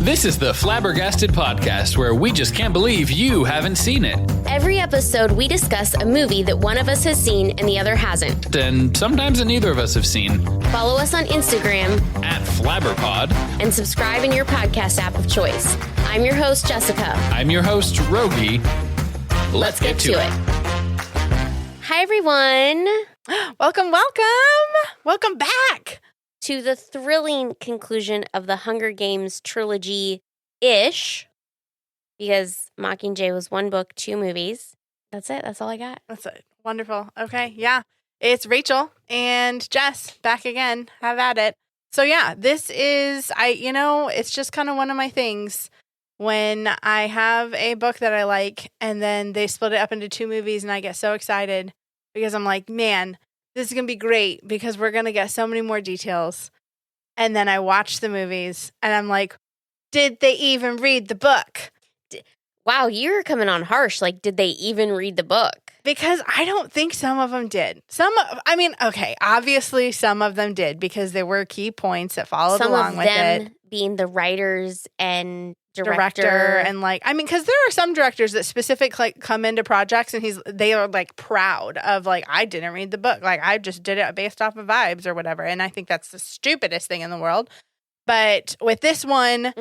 This is the Flabbergasted Podcast, where we just can't believe you haven't seen it. Every episode, we discuss a movie that one of us has seen and the other hasn't. And sometimes that neither of us have seen. Follow us on Instagram At flabberpod. and subscribe in your podcast app of choice. I'm your host, Jessica. I'm your host, Rogi. Let's get to it. Hi, everyone. Welcome back. To the thrilling conclusion of the Hunger Games trilogy-ish, because Mockingjay was one book, 2 movies. That's it. That's all I got. That's it. Wonderful. Okay, yeah. It's Rachel and Jess back again. Have at it. So yeah, this is, it's just kind of one of my things when I have a book that I like and then they split it up into 2 movies and I get so excited because I'm like, man, this is going to be great because we're going to get so many more details. And then I watch the movies and I'm like, did they even read the book? Wow, you're coming on harsh. Like, did they even read the book? Because I don't think some of them did. Obviously some of them did because there were key points that followed along with it. Some of them being the writers and director and because there are some directors that specifically come into projects and they are proud of I didn't read the book, I just did it based off of vibes or whatever, and I think that's the stupidest thing in the world. But with this one,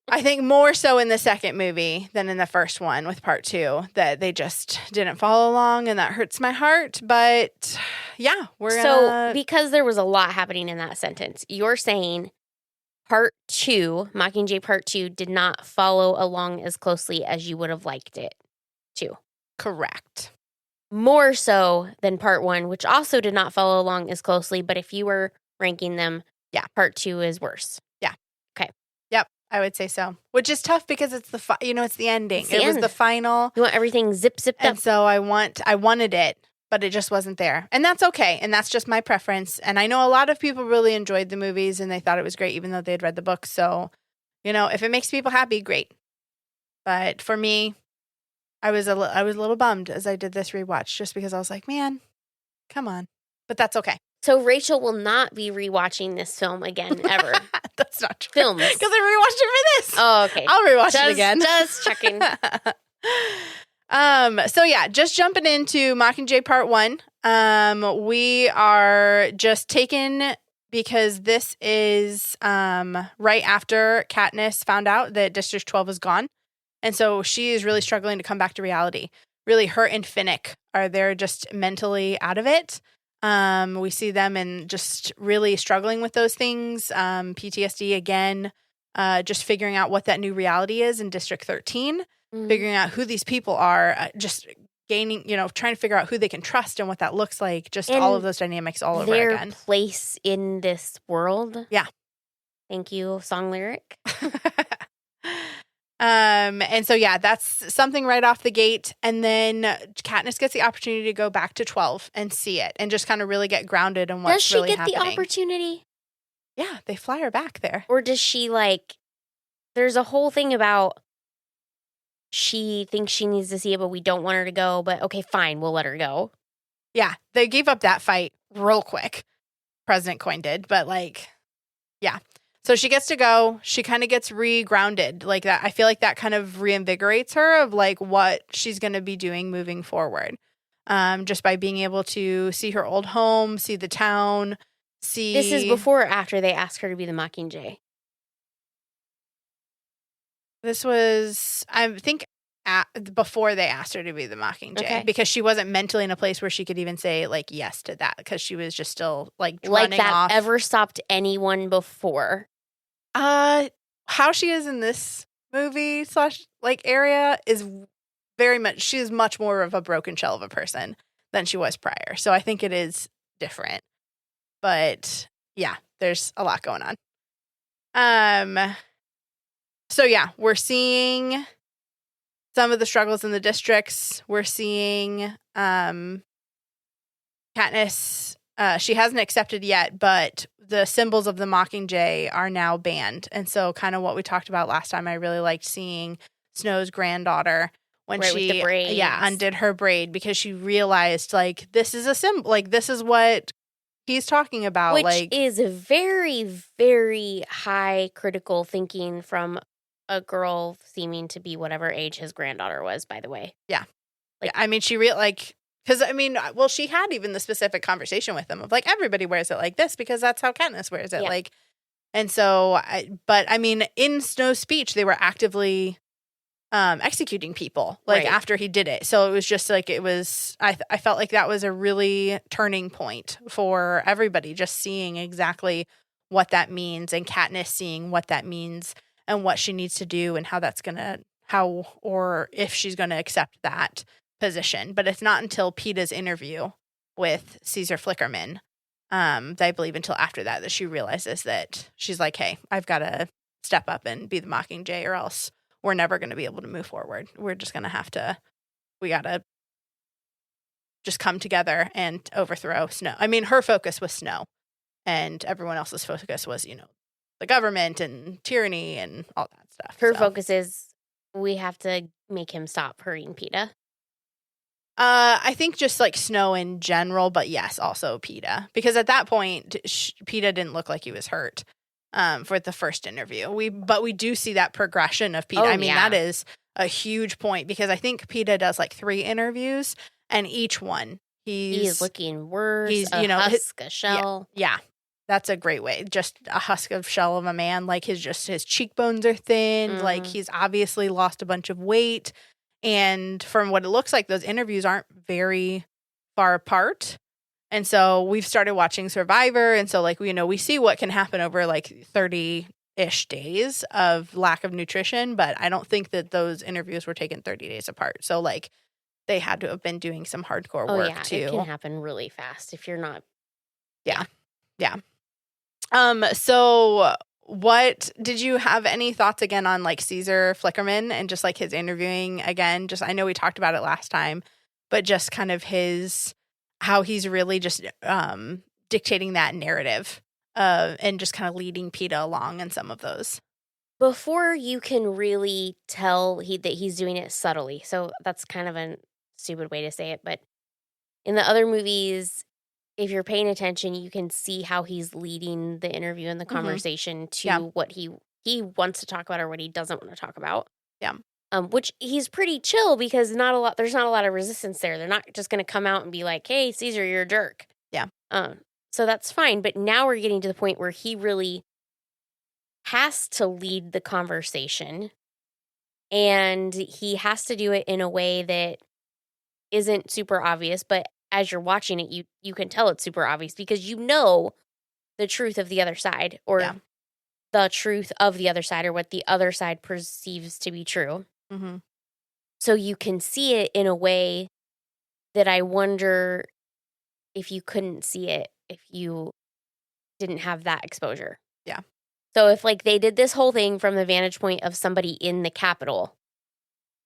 I think more so in the second movie than in the first one with part 2 that they just didn't follow along, and that hurts my heart. But yeah, so because there was a lot happening in that sentence, you're saying Part 2, Mockingjay Part 2, did not follow along as closely as you would have liked it to. Correct. More so than Part 1, which also did not follow along as closely, but if you were ranking them, yeah, Part 2 is worse. Yeah. Okay. Yep, I would say so. Which is tough because it's it's the ending. It was the final. You want everything zipped up. And so I wanted it, but it just wasn't there. And that's okay. And that's just my preference. And I know a lot of people really enjoyed the movies and they thought it was great, even though they had read the book. So, if it makes people happy, great. But for me, I was a little bummed as I did this rewatch just because I was like, man, come on. But that's okay. So Rachel will not be rewatching this film again, ever. That's not true. Films. Because I rewatched it for this. Oh, okay. I'll rewatch it again. Just checking. So yeah, just jumping into Mockingjay Part 1. We are just taken because this is right after Katniss found out that District 12 is gone. And so she is really struggling to come back to reality. Really, her and Finnick they're just mentally out of it. We see them and just really struggling with those things. PTSD again, just figuring out what that new reality is in District 13. Figuring out who these people are, just gaining, trying to figure out who they can trust and what that looks like. Just all of those dynamics all over again. Their place in this world. Yeah. Thank you, song lyric. And so, yeah, that's something right off the gate. And then Katniss gets the opportunity to go back to 12 and see it and just kind of really get grounded in what's really happening. Does she get the opportunity? Yeah, they fly her back there. Or does she there's a whole thing about she thinks she needs to see it, but we don't want her to go. But okay, fine, we'll let her go. Yeah, they gave up that fight real quick. President Coin did, but yeah. So she gets to go. She kind of gets re-grounded like that. I feel like that kind of reinvigorates her of what she's going to be doing moving forward. Just by being able to see her old home, see the town, see. This is before or after they asked her to be the Mockingjay? This was, I think, before they asked her to be the Mockingjay. Okay. Because she wasn't mentally in a place where she could even say, yes to that. Because she was just still, running that off. Ever stopped anyone before? How she is in this movie / area is very much, she is much more of a broken shell of a person than she was prior. So I think it is different. But, yeah, there's a lot going on. So, yeah, we're seeing some of the struggles in the districts. We're seeing Katniss. She hasn't accepted yet, but the symbols of the Mockingjay are now banned. And so kind of what we talked about last time, I really liked seeing Snow's granddaughter when with the braids. undid her braid because she realized, this is a symbol. This is what He's talking about Which like is very, very high critical thinking from a girl seeming to be whatever age his granddaughter was, by the way. Yeah. Like, I mean, she because I mean, well, she had even the specific conversation with him of like, everybody wears it like this because that's how Katniss wears it. Yeah. Like, and so, but I mean, in Snow's speech, they were actively executing people like Right. after he did it. So it was just like, I felt like that was a really turning point for everybody, just seeing exactly what that means, and Katniss seeing what that means and what she needs to do and or if she's going to accept that position. But it's not until Peeta's interview with Caesar Flickerman, that I believe until after that she realizes that she's like, hey, I've got to step up and be the Mockingjay, or else we're never going to be able to move forward. We're just going to we got to just come together and overthrow Snow. I mean, her focus was Snow, and everyone else's focus was, the government and tyranny and all that stuff. her focus is we have to make him stop hurting Peeta. I think just like Snow in general, but yes, also Peeta. Because at that point, Peeta didn't look like he was hurt for the first interview. But we do see that progression of Peeta. Oh, I mean, yeah. that is a huge point, because I think Peeta does like 3 interviews, and each one He's looking worse. he's, a husk, a shell. Yeah. That's a great way. Just a husk of shell of a man. Like his cheekbones are thin. Like he's obviously lost a bunch of weight. And from what it looks like, those interviews aren't very far apart. And so we've started watching Survivor. And so like, we see what can happen over like 30-ish days of lack of nutrition. But I don't think that those interviews were taken 30 days apart. So like they had to have been doing some hardcore work too. It can happen really fast if you're not. Yeah. So what did you have any thoughts again on like Caesar Flickerman and just like his interviewing again? Just, I know we talked about it last time, but just kind of how he's really just dictating that narrative and just kind of leading Peeta along in some of those. Before you can really tell that he's doing it subtly. So that's kind of a stupid way to say it, but in the other movies, if you're paying attention, you can see how he's leading the interview and the conversation to what he wants to talk about or what he doesn't want to talk about. Yeah. Which he's pretty chill, because there's not a lot of resistance there. They're not just going to come out and be like, "Hey, Caesar, you're a jerk." Yeah. So that's fine. But now we're getting to the point where he really has to lead the conversation, and he has to do it in a way that isn't super obvious, but as you're watching it, you can tell it's super obvious, because the truth of the other side, or the truth of the other side, or what the other side perceives to be true. Mm-hmm. So you can see it in a way that I wonder if you couldn't see it if you didn't have that exposure. Yeah. So if like they did this whole thing from the vantage point of somebody in the Capitol,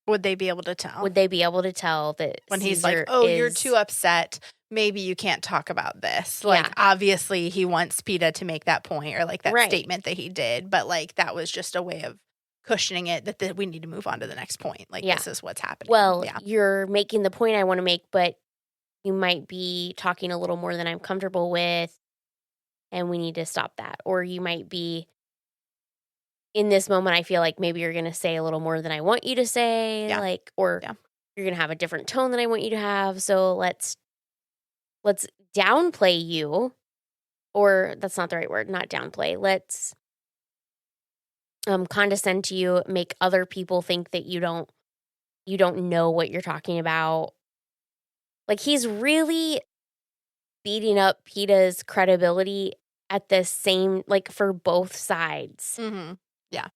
would they be able to tell? Would they be able to tell that when Caesar he's like, "Oh, you're too upset. Maybe you can't talk about this." Like, obviously, he wants Peeta to make that point, or like that statement that he did. But like, that was just a way of cushioning it that we need to move on to the next point. Like, this is what's happening. Well, you're making the point I want to make, but you might be talking a little more than I'm comfortable with, and we need to stop that. Or you might be, in this moment, I feel like maybe you're going to say a little more than I want you to say, or you're going to have a different tone than I want you to have. So let's downplay you, or that's not the right word, not downplay. Let's condescend to you, make other people think that you don't know what you're talking about. Like, he's really beating up Peeta's credibility at the same, like, for both sides. Mm-hmm. Yeah.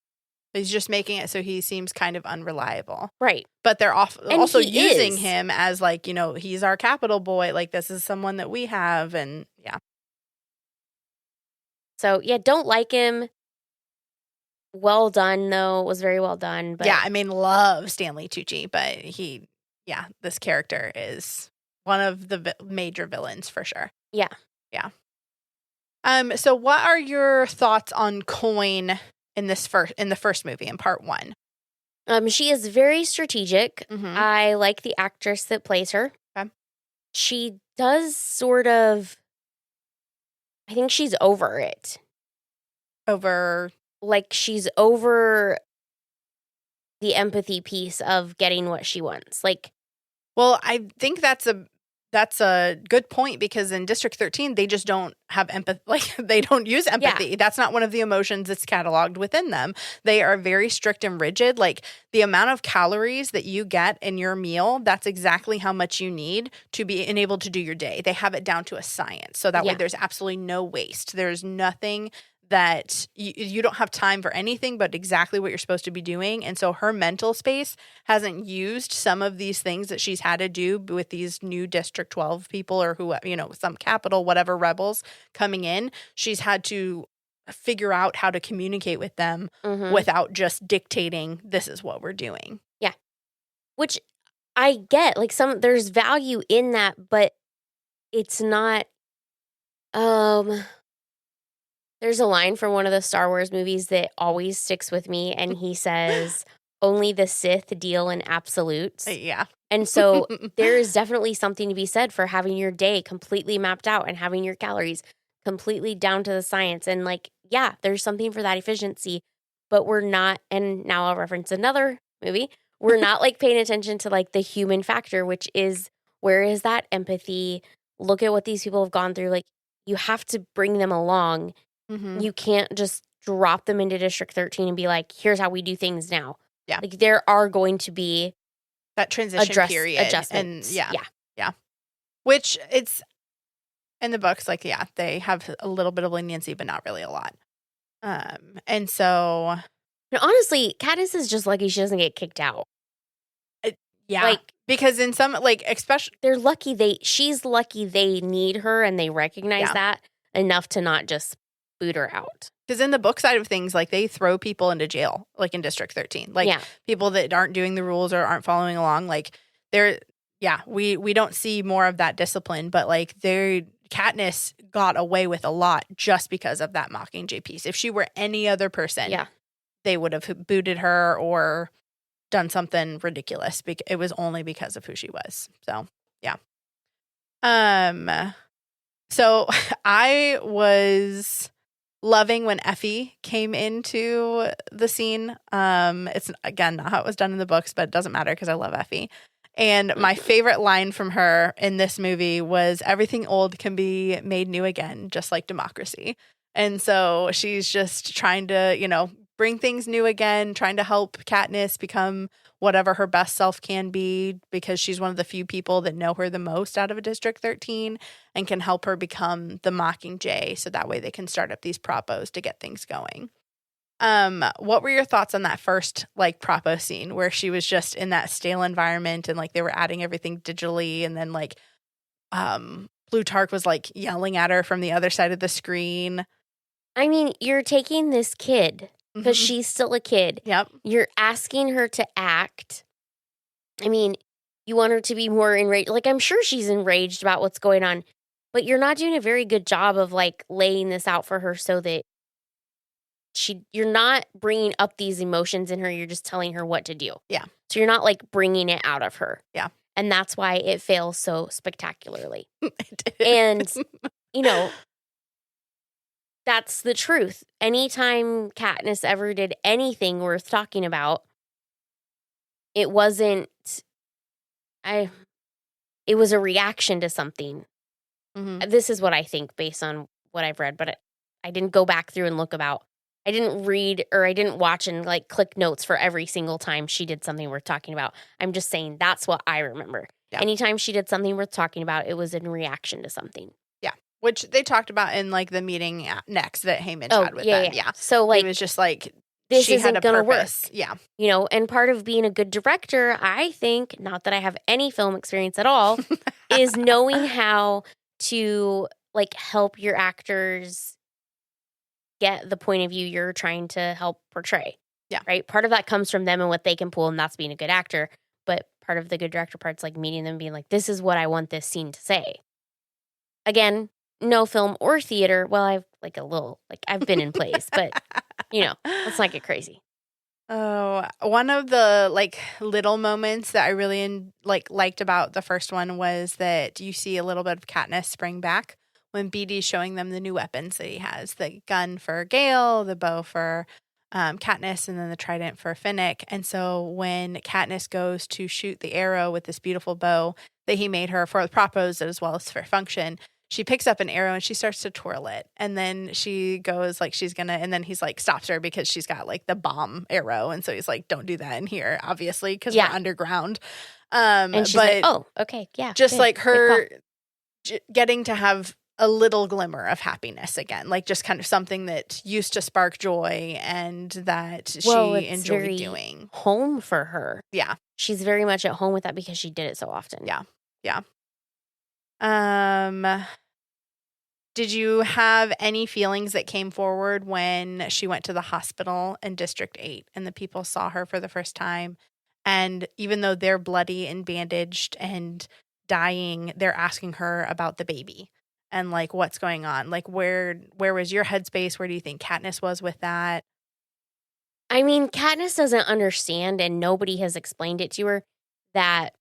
He's just making it so he seems kind of unreliable. Right. But they're also using him as like, he's our Capitol boy. Like, this is someone that we have. And So, don't like him. Well done, though. It was very well done. But I mean, love Stanley Tucci, but this character is one of the major villains for sure. Yeah. So what are your thoughts on Coin in the first movie, in part 1? She is very strategic. Mm-hmm. I like the actress that plays her. Okay. She does sort of I think she's over it. Over. Like, she's over the empathy piece of getting what she wants. Like, well, I think that's a good point, because in District 13, they just don't have empathy. Like, they don't use empathy. Yeah. That's not one of the emotions that's cataloged within them. They are very strict and rigid. Like, the amount of calories that you get in your meal, that's exactly how much you need to be enabled to do your day. They have it down to a science. So that way there's absolutely no waste. There's nothing that you don't have time for anything but exactly what you're supposed to be doing. And so her mental space hasn't used some of these things that she's had to do with these new District 12 people, or who, some Capitol, whatever rebels coming in. She's had to figure out how to communicate with them without just dictating, this is what we're doing. Yeah. Which I get, like, there's value in that, but it's not, there's a line from one of the Star Wars movies that always sticks with me, and he says, only the Sith deal in absolutes. Yeah. And so there is definitely something to be said for having your day completely mapped out and having your calories completely down to the science. And, like, yeah, there's something for that efficiency, but we're not, and now I'll reference another movie, we're not, like, paying attention to, like, the human factor, which is, where is that empathy? Look at what these people have gone through. Like, you have to bring them along. You can't just drop them into District 13 and be like, here's how we do things now. Yeah. Like, there are going to be that transition period. Adjustments. And yeah. Which it's in the books, like, they have a little bit of leniency, but not really a lot. And so. And honestly, Katniss is just lucky she doesn't get kicked out. Yeah. Like, because in some, like, especially. She's lucky they need her and they recognize that enough to not just boot her out. Because in the book side of things, like, they throw people into jail, like in District 13. Like, people that aren't doing the rules or aren't following along, like, we don't see more of that discipline, but, like, Katniss got away with a lot just because of that Mockingjay piece. If she were any other person, they would have booted her or done something ridiculous. It was only because of who she was. So, yeah. So I was loving when Effie came into the scene. It's, again, not how it was done in the books, but it doesn't matter because I love Effie. And my favorite line from her in this movie was, everything old can be made new again, just like democracy. And so she's just trying to, bring things new again, trying to help Katniss become whatever her best self can be, because she's one of the few people that know her the most out of a District 13 and can help her become the Mockingjay, so that way they can start up these propos to get things going. What were your thoughts on that first, like, propo scene where she was just in that stale environment and, like, they were adding everything digitally, and then, like, Plutarch was, like, yelling at her from the other side of the screen? I mean, you're taking this kid, because she's still a kid. Yep. You're asking her to act. I mean, you want her to be more enraged. Like, I'm sure she's enraged about what's going on, but you're not doing a very good job of, like, laying this out for her so that you're not bringing up these emotions in her. You're just telling her what to do. Yeah. So you're not, like, bringing it out of her. Yeah. And that's why it fails so spectacularly. And, that's the truth. Anytime Katniss ever did anything worth talking about, it wasn't, it was a reaction to something. This is what I think based on what I've read, but I didn't go back through and look about. I didn't read, or I didn't watch and, like, click notes for every single time she did something worth talking about. I'm just saying that's what I remember. Yeah. Anytime she did something worth talking about, it was in reaction to something. Which they talked about in, like, the meeting next that Haymitch had with them. Yeah. So, like, it was just like, this isn't going to work. Yeah. And part of being a good director, I think, not that I have any film experience at all, is knowing how to, like, help your actors get the point of view you're trying to help portray. Yeah. Right? Part of that comes from them and what they can pull, and that's being a good actor. But part of the good director part's, like, meeting them and being like, this is what I want this scene to say. Again, no film or theater. Well, I've, like, I've been in plays, but, let's not get crazy. Oh, one of the, like, little moments that I really liked about the first one was that you see a little bit of Katniss spring back when BD's showing them the new weapons that he has, the gun for Gale, the bow for Katniss, and then the trident for Finnick. And so when Katniss goes to shoot the arrow with this beautiful bow that he made her for the propos as well as for function, she picks up an arrow and she starts to twirl it. And then she goes like she's gonna, and then he's like stops her because she's got like the bomb arrow. And so he's like, don't do that in here, obviously, because we're underground. And she's like, oh, okay, yeah. Just good, like her getting to have a little glimmer of happiness again, like just kind of something that used to spark joy and that she enjoyed doing. Home for her. Yeah. She's very much at home with that because she did it so often. Yeah. Yeah. Did you have any feelings that came forward when she went to the hospital in District 8 and the people saw her for the first time? And even though they're bloody and bandaged and dying, they're asking her about the baby and like what's going on. Like where was your headspace? Where do you think Katniss was with that? I mean, Katniss doesn't understand, and nobody has explained it to her, that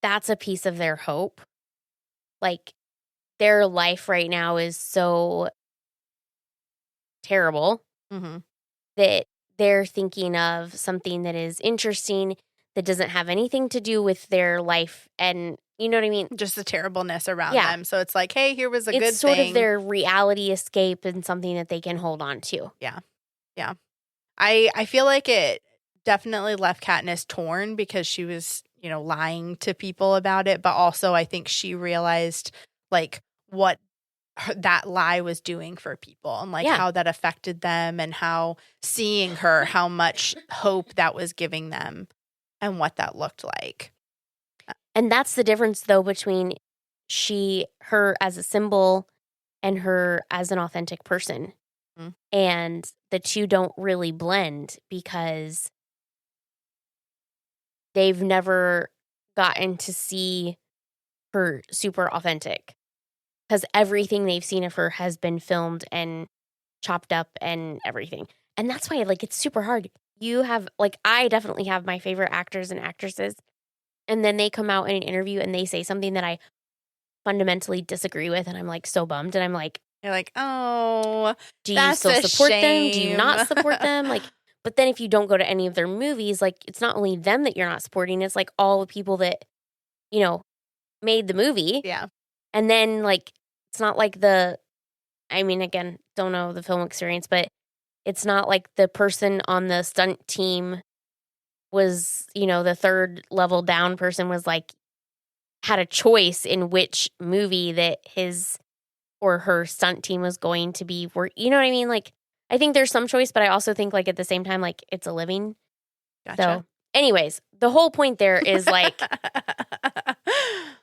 that's a piece of their hope. Like, their life right now is so terrible that they're thinking of something that is interesting that doesn't have anything to do with their life. And you know what I mean? Just the terribleness around them. So it's like, hey, here was a good thing. It's sort of their reality escape and something that they can hold on to. Yeah. Yeah. I feel like it definitely left Katniss torn because she was, you know, lying to people about it. But also I think she realized like what that lie was doing for people and like how that affected them and how seeing her, how much hope that was giving them and what that looked like. And that's the difference though between her as a symbol and her as an authentic person. And the two don't really blend because they've never gotten to see her super authentic. Because everything they've seen of her has been filmed and chopped up and everything. And that's why, like, it's super hard. You have, like, I definitely have my favorite actors and actresses. And then they come out in an interview and they say something that I fundamentally disagree with. And I'm, like, so bummed. And I'm like, you're like, oh, do you still support them? Do you not support them? Like, but then if you don't go to any of their movies, like, it's not only them that you're not supporting. It's, like, all the people that, you know, made the movie. Yeah. And then, like, it's not like I mean, again, don't know the film experience, but it's not like the person on the stunt team was, you know, the third level down person was like, had a choice in which movie that his or her stunt team was going to be. You know what I mean? Like, I think there's some choice, but I also think, like, at the same time, like, it's a living. Gotcha. So, anyways, the whole point there is, like,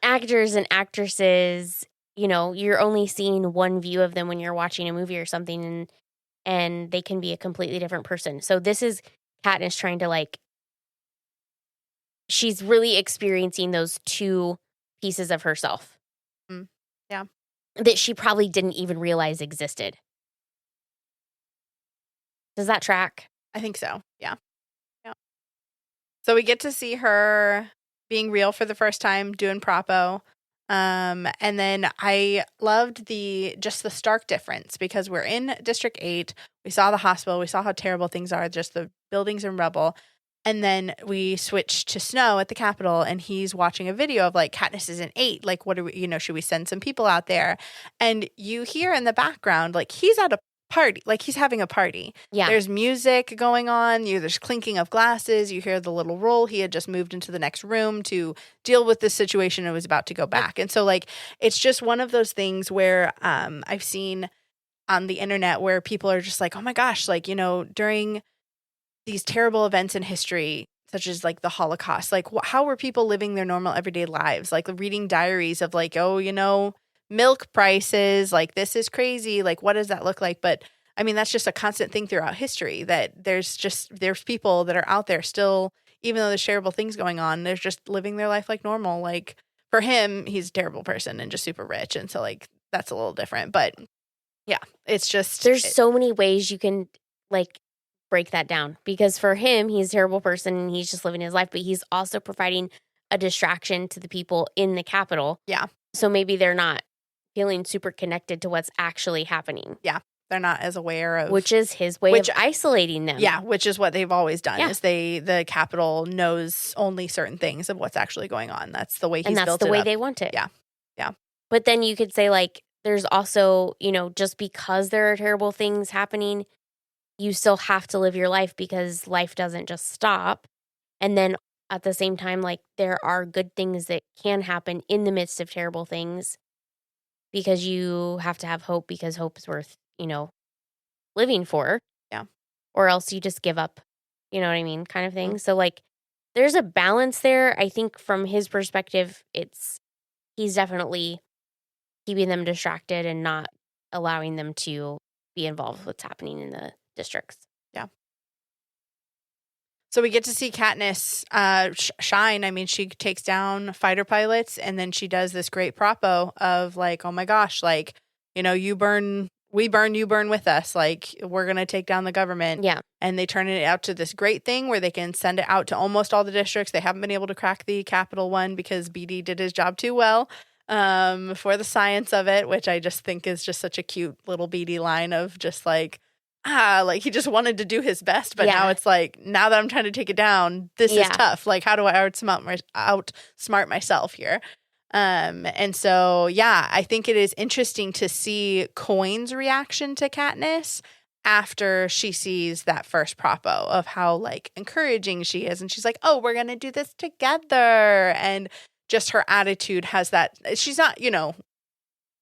actors and actresses, you know, you're only seeing one view of them when you're watching a movie or something, and they can be a completely different person. So this is Katniss trying to, like, she's really experiencing those two pieces of herself. Yeah. That she probably didn't even realize existed. Does that track? I think so. Yeah. Yeah. So we get to see her being real for the first time, doing propo. And then I loved just the stark difference because we're in District 8. We saw the hospital. We saw how terrible things are, just the buildings in rubble. And then we switched to Snow at the Capitol, and he's watching a video of, like, Katniss is in 8. Like, what do we, you know, should we send some people out there? And you hear in the background, like, he's at a party, like, he's having a party. Yeah. There's music going on. There's clinking of glasses. You hear the little roll. He had just moved into the next room to deal with this situation and was about to go back. And so, like, it's just one of those things where I've seen on the internet where people are just like, oh my gosh, like, you know, during these terrible events in history, such as like the Holocaust, like how were people living their normal everyday lives? Like reading diaries of like, oh, you know, milk prices, like this is crazy. Like, what does that look like? But I mean, that's just a constant thing throughout history that there's people that are out there still, even though there's terrible things going on, they're just living their life like normal. Like for him, he's a terrible person and just super rich. And so like, that's a little different, but yeah, it's just, there's so many ways you can like break that down because for him, he's a terrible person and he's just living his life, but he's also providing a distraction to the people in the Capitol. Yeah. So maybe they're not feeling super connected to what's actually happening. Yeah. They're not as aware of... Which is his way of isolating them. Yeah, which is what they've always done, Yeah. is the Capitol knows only certain things of what's actually going on. That's the way he's built it up. And that's the way they want it. Yeah. Yeah. But then you could say, like, there's also, you know, just because there are terrible things happening, you still have to live your life because life doesn't just stop. And then at the same time, like, there are good things that can happen in the midst of terrible things because you have to have hope, because hope is worth, you know, living for. Yeah. Or else you just give up, you know what I mean, kind of thing. So, like, there's a balance there. I think from his perspective, he's definitely keeping them distracted and not allowing them to be involved with what's happening in the districts. Yeah. So we get to see Katniss shine. I mean, she takes down fighter pilots, and then she does this great propo of, like, oh my gosh, like, you know, you burn, we burn, you burn with us. Like, we're going to take down the government. Yeah. And they turn it out to this great thing where they can send it out to almost all the districts. They haven't been able to crack the Capitol one because BD did his job too well for the science of it, which I just think is just such a cute little BD line of just like, like he just wanted to do his best. But now it's like, now that I'm trying to take it down, this is tough. Like, how do I outsmart myself here? And so, yeah, I think it is interesting to see Coin's reaction to Katniss after she sees that first propo of how, like, encouraging she is. And she's like, oh, we're going to do this together. And just her attitude has that, she's not, you know,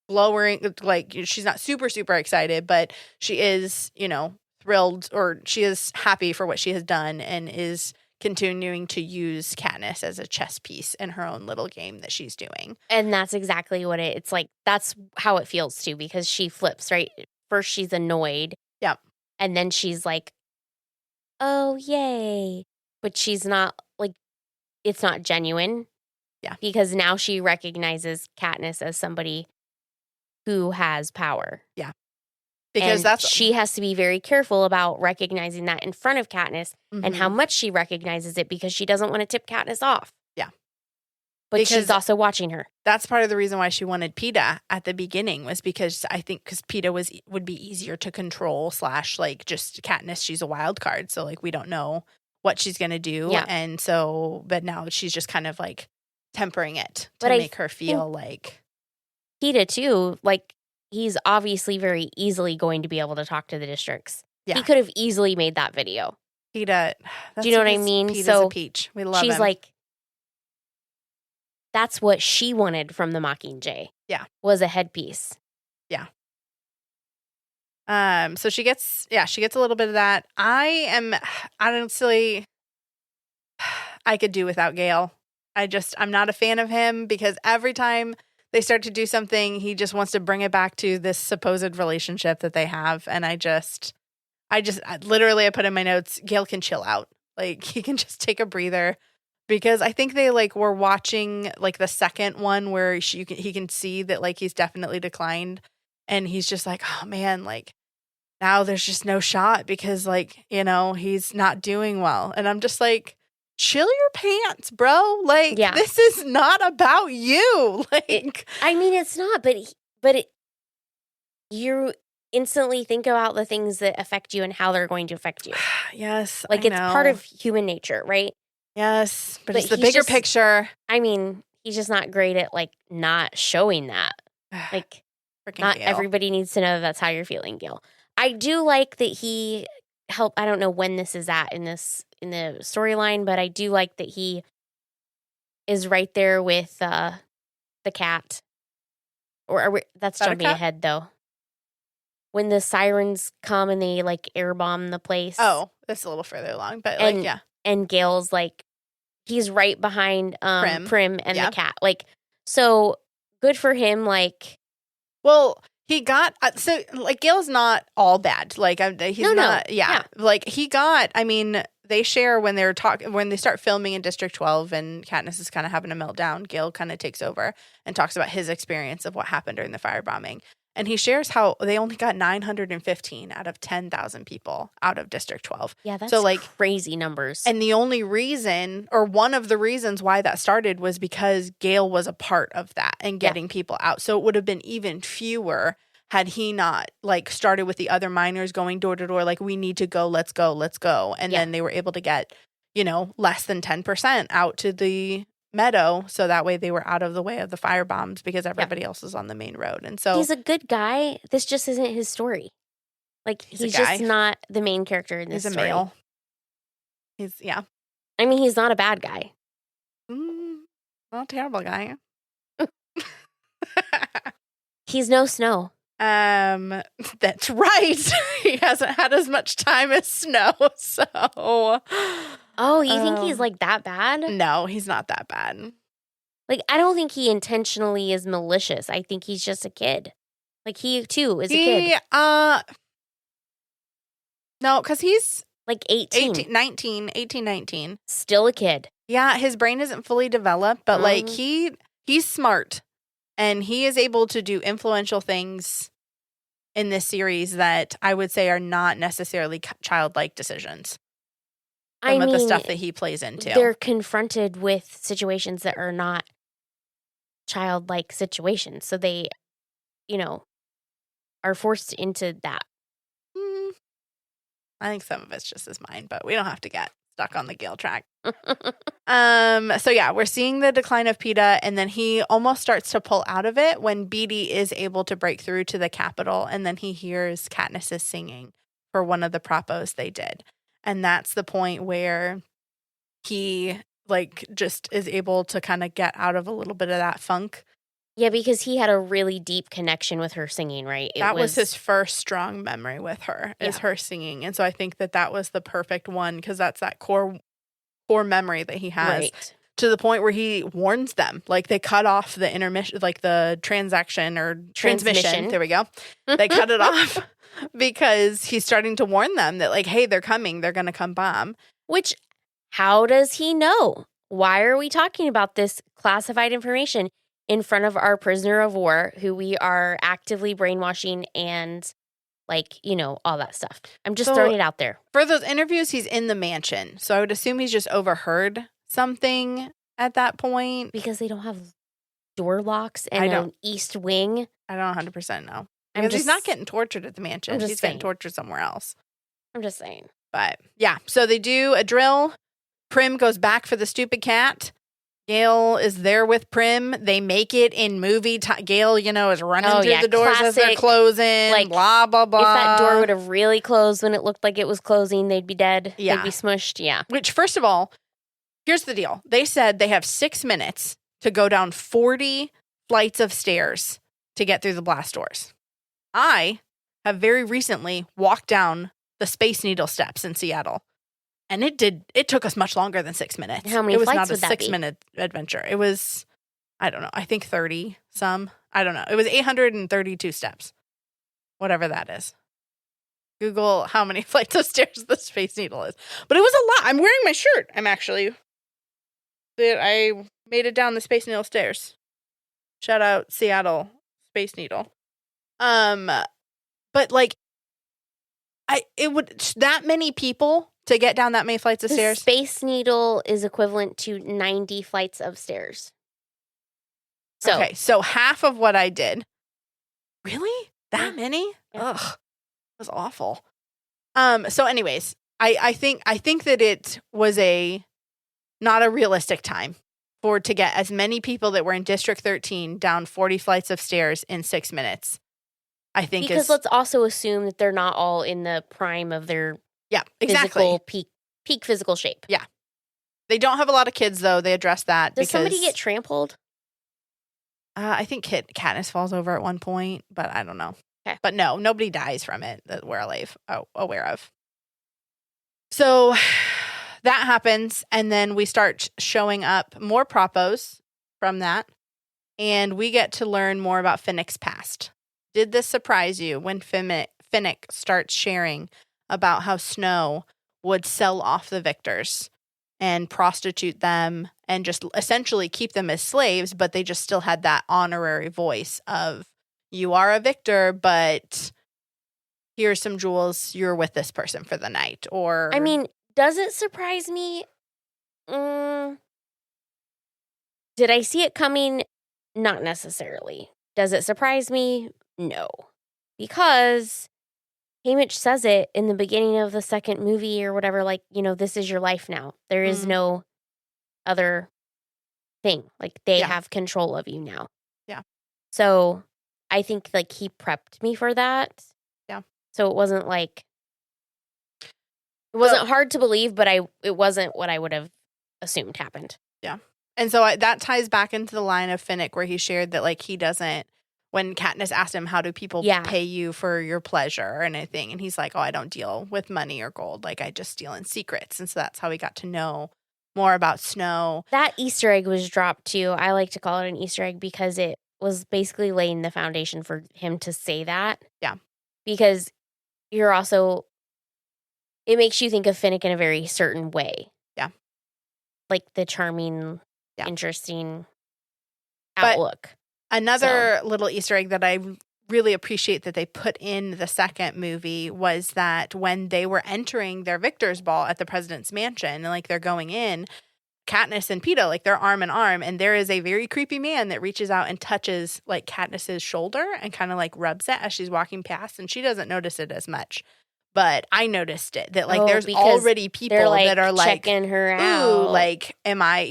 lowering, like, she's not super, super excited, but she is, you know, thrilled, or she is happy for what she has done and is continuing to use Katniss as a chess piece in her own little game that she's doing. And that's exactly what it's like. That's how it feels too, because she flips, right? First she's annoyed. Yep. And then she's like, oh, yay. But she's not, like, it's not genuine. Yeah. Because now she recognizes Katniss as somebody who has power. Yeah. Because she has to be very careful about recognizing that in front of Katniss and how much she recognizes it, because she doesn't want to tip Katniss off. Yeah. But because she's also watching her. That's part of the reason why she wanted Peeta at the beginning, was because I think because Peeta would be easier to control / like just Katniss, she's a wild card. So like we don't know what she's going to do. Yeah. And so, but now she's just kind of like tempering it to make her feel like. Peeta too, like, he's obviously very easily going to be able to talk to the districts. Yeah. He could have easily made that video. Peeta. Do you know what I mean? Peeta's a peach. We love him. She's like, that's what she wanted from the Mockingjay. Yeah. Was a headpiece. Yeah. So she gets a little bit of that. Honestly, I could do without Gale. I'm not a fan of him, because every time they start to do something, he just wants to bring it back to this supposed relationship that they have. And I literally put in my notes, Gale can chill out. Like, he can just take a breather, because I think they like were watching like the second one where he can see that like he's definitely declined, and he's just like, oh man, like now there's just no shot, because like, you know, he's not doing well. And I'm just like, chill your pants, bro. Like, this is not about you. Like, I mean, it's not, but you instantly think about the things that affect you and how they're going to affect you. Yes. Like, it's part of human nature, right? Yes. But it's the bigger picture. I mean, he's just not great at, like, not showing that. Like, not Gale. Everybody needs to know that's how you're feeling, Gale. I do like that he helped. I don't know when this is at in the storyline, but I do like that he is right there with the cat. That's jumping ahead, though. When the sirens come and they like air bomb the place. Oh, that's a little further along, but And Gale's like, he's right behind Prim and the cat. Like, so good for him. Like, well, he got so like Gale's not all bad. Like he's not. Yeah. Like he got. I mean, they share when they're when they start filming in District 12, and Katniss is kind of having a meltdown. Gale kind of takes over and talks about his experience of what happened during the firebombing. And he shares how they only got 915 out of 10,000 people out of District 12. Yeah, that's so, like, crazy numbers. And the only reason, or one of the reasons why that started was because Gale was a part of that and getting people out. So it would have been even fewer had he not, like, started with the other miners going door to door, like, we need to go, let's go, let's go. And then they were able to get, you know, less than 10% out to the meadow, so that way they were out of the way of the fire bombs because everybody else is on the main road. And so he's a good guy. This just isn't his story. Like, he's just not the main character in this story. He's a male. I mean, he's not a bad guy. Not a terrible guy. He's no Snow. That's right. He hasn't had as much time as Snow, so. Oh, you think he's, like, that bad? No, he's not that bad. Like, I don't think he intentionally is malicious. I think he's just a kid. Like, he, too, is a kid. No, because he's... Like 18. 19. Still a kid. Yeah, his brain isn't fully developed, but, like, he's smart. And he is able to do influential things in this series that I would say are not necessarily childlike decisions. Some of the stuff that he plays into. They're confronted with situations that are not childlike situations. So they, you know, are forced into that. I think some of it's just his mind, but we don't have to get stuck on the Gale track. So yeah, we're seeing the decline of Peeta, and then he almost starts to pull out of it when Beetee is able to break through to the Capitol, and then he hears Katniss singing for one of the propos they did. And that's the point where he, like, just is able to kind of get out of a little bit of that funk. Yeah, because he had a really deep connection with her singing, right? That was his first strong memory with her, is her singing. And so I think that was the perfect one, because that's that core memory that he has. Right. To the point where he warns them. Like, they cut off the intermission, like the transaction or transmission. There we go. They cut it off because he's starting to warn them that, like, hey, they're coming. They're going to come bomb. Which, how does he know? Why are we talking about this classified information in front of our prisoner of war, who we are actively brainwashing and, like, you know, all that stuff? I'm just throwing it out there. For those interviews, he's in the mansion. So I would assume he's just overheard something at that point. Because they don't have door locks and an east wing. I don't 100% know. Because he's not getting tortured at the mansion. He's getting tortured somewhere else. I'm just saying. But, yeah. So they do a drill. Prim goes back for the stupid cat. Gale is there with Prim. They make it in movie time. Gale, you know, is running through the doors as they're closing. Like, blah, blah, blah. If that door would have really closed when it looked like it was closing, they'd be dead. Yeah. They'd be smushed. Yeah. Which, first of all, here's the deal. They said they have 6 minutes to go down 40 flights of stairs to get through the blast doors. I have very recently walked down the Space Needle steps in Seattle. And it took us much longer than 6 minutes. How many flights would that be? It was not a 6-minute adventure. It was, I don't know, I think 30 some. I don't know. It was 832 steps. Whatever that is. Google how many flights of stairs the Space Needle is. But it was a lot. I'm wearing my shirt. I made it down the Space Needle stairs. Shout out Seattle Space Needle. But, like, that many people to get down that many flights of stairs. Space Needle is equivalent to 90 flights of stairs. So half of what I did. Really? That many? Yeah. Ugh. That was awful. So anyways, I think that it was not a realistic time to get as many people that were in District 13 down 40 flights of stairs in 6 minutes. I think because let's also assume that they're not all in the prime of their exactly peak physical shape. Yeah. They don't have a lot of kids, though. They address that. Does somebody get trampled? I think Katniss falls over at one point, but I don't know. Okay. But no, nobody dies from it that we're aware of. So that happens, and then we start showing up more propos from that, and we get to learn more about Finnick's past. Did this surprise you when Finnick starts sharing about how Snow would sell off the victors and prostitute them and just essentially keep them as slaves, but they just still had that honorary voice of, you are a victor, but here's some jewels. You're with this person for the night. Or I mean, does it surprise me? Did I see it coming? Not necessarily. Does it surprise me? No. Because Haymitch says it in the beginning of the second movie or whatever, like, this is your life now. There is no other thing. Like, they have control of you now. Yeah. So I think, like, he prepped me for that. Yeah. So it wasn't like, it wasn't hard to believe, but it wasn't what I would have assumed happened. Yeah. And so that ties back into the line of Finnick where he shared that, like, he doesn't, when Katniss asked him, how do people pay you for your pleasure or anything? And he's like, oh, I don't deal with money or gold. Like, I just deal in secrets. And so that's how we got to know more about Snow. That Easter egg was dropped, too. I like to call it an Easter egg because it was basically laying the foundation for him to say that. Yeah. Because you're also, it makes you think of Finnick in a very certain way. Yeah. Like the charming, interesting outlook. Another little Easter egg that I really appreciate that they put in the second movie was that when they were entering their victor's ball at the president's mansion, and like they're going in, Katniss and Peeta, like they're arm in arm, and there is a very creepy man that reaches out and touches like Katniss's shoulder and kind of like rubs it as she's walking past, and she doesn't notice it as much. But I noticed it, that like there's already people that are like checking her out. Ooh, like, am I,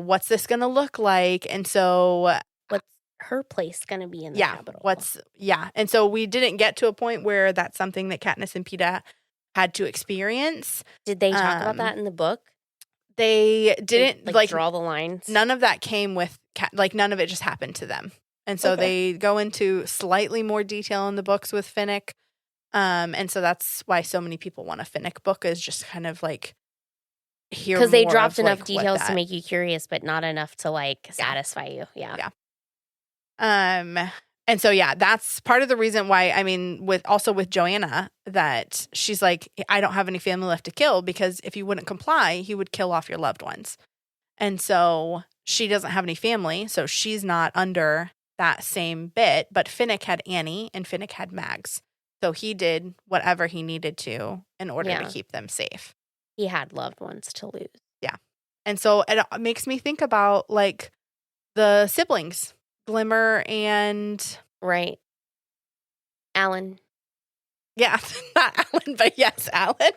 what's this going to look like? And so what's her place going to be in the Capitol? And so we didn't get to a point where that's something that Katniss and Peeta had to experience. Did they talk about that in the book? They didn't like draw the lines. None of that came with none of it just happened to them. And so they go into slightly more detail in the books with Finnick. And so that's why so many people want a Finnick book, is just kind of like hear more. Because they dropped of, enough details to make you curious, but not enough to like satisfy you. Yeah. And so that's part of the reason why, I mean, with Joanna, that she's like, I don't have any family left to kill, because if you wouldn't comply, he would kill off your loved ones. And so she doesn't have any family, so she's not under that same bit. But Finnick had Annie and Finnick had Mags. So he did whatever he needed to in order to keep them safe. He had loved ones to lose. Yeah. And so it makes me think about like the siblings, Glimmer and... Right. Alan. Yeah, not Alan, but yes, Alan.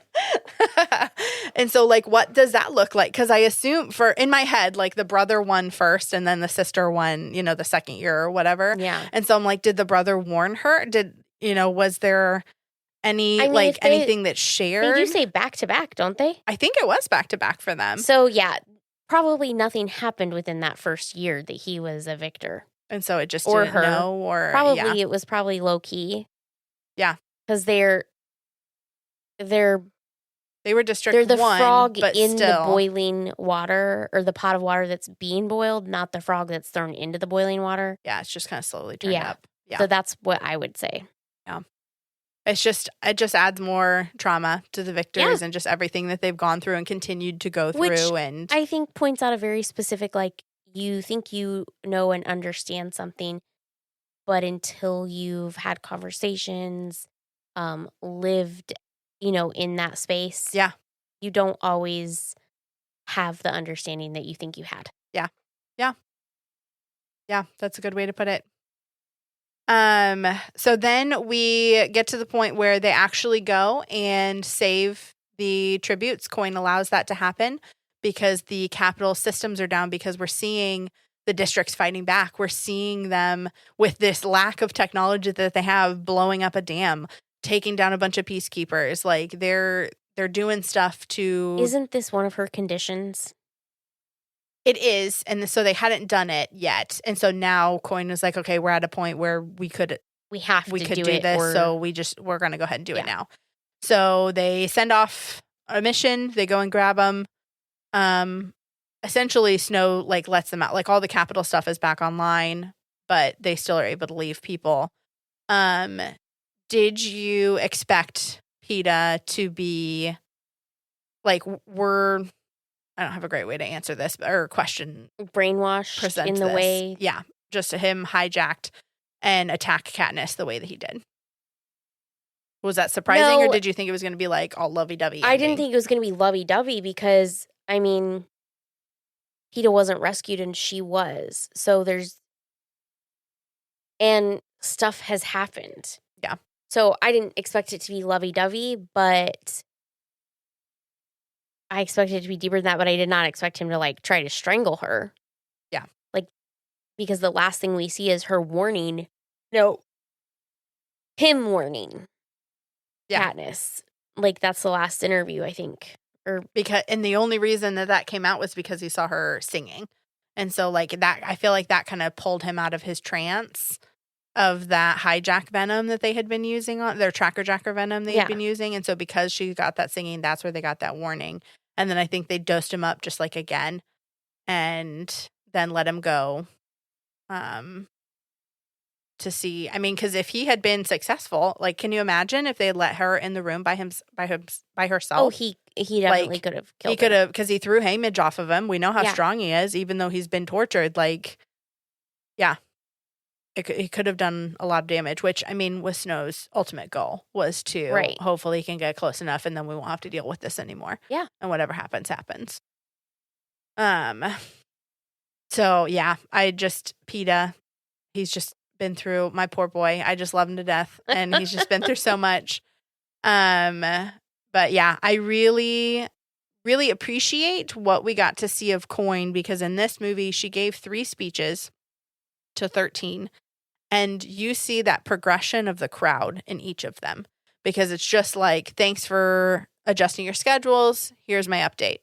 And so like, what does that look like? Because I assume in my head, like the brother won first and then the sister won, the second year or whatever. Yeah. And so I'm like, did the brother warn her? Was there anything that shared? They do say back to back, don't they? I think it was back to back for them. So yeah, probably nothing happened within that first year that he was a victor. And so it just or didn't her. know, or probably it was probably low key. Yeah, because they were District They're the 1, frog but in still. the boiling water, or the pot of water that's being boiled, not the frog that's thrown into the boiling water. Yeah, it's just kind of slowly turned up. Yeah, so that's what I would say. Yeah, it just adds more trauma to the victors and just everything that they've gone through and continued to go through. Which and I think points out a very specific, like, you think you know and understand something, but until you've had conversations, lived, in that space, you don't always have the understanding that you think you had. Yeah, that's a good way to put it. So then we get to the point where they actually go and save the tributes. Coin allows that to happen because the Capitol systems are down, because we're seeing the districts fighting back. We're seeing them with this lack of technology that they have, blowing up a dam, taking down a bunch of peacekeepers. Like they're doing stuff to... Isn't this one of her conditions? It is, and so they hadn't done it yet, and so now Coin was like, "Okay, we're at a point where we could do this, so we're going to go ahead and do it now." So they send off a mission. They go and grab them. Essentially, Snow like lets them out. Like all the Capitol stuff is back online, but they still are able to leave people. Did you expect Peeta to be like I don't have a great way to answer this or question. Brainwashed in the way. Yeah. Just him hijacked and attack Katniss the way that he did. Was that surprising, or did you think it was going to be like all lovey-dovey ending? I didn't think it was going to be lovey-dovey because, I mean, Peeta wasn't rescued and she was. So and stuff has happened. Yeah. So I didn't expect it to be lovey-dovey, but I expected it to be deeper than that, but I did not expect him to, like, try to strangle her. Yeah. Like, because the last thing we see is her warning. No. Him warning. Katniss. Like, that's the last interview, I think. And the only reason that came out was because he saw her singing. And so, like, that, I feel like that kind of pulled him out of his trance of that hijack venom that they had been using on their tracker jacker venom they had been using. And so because she got that singing, that's where they got that warning. And then I think they dosed him up just like again and then let him go. To see, I mean, because if he had been successful, like, can you imagine if they had let her in the room by herself? Oh, he definitely could have killed her. He could have, because he threw Haymitch off of him. We know how strong he is, even though he's been tortured. Like, yeah, he could have done a lot of damage, which, I mean, was Snow's ultimate goal was to hopefully he can get close enough and then we won't have to deal with this anymore. Yeah. And whatever happens, happens. So, yeah, Peeta, he's just been through, my poor boy. I just love him to death, and he's just been through so much. But yeah, I really, really appreciate what we got to see of Coin, because in this movie, she gave 3 speeches to 13, and you see that progression of the crowd in each of them, because it's just like, thanks for adjusting your schedules. Here's my update.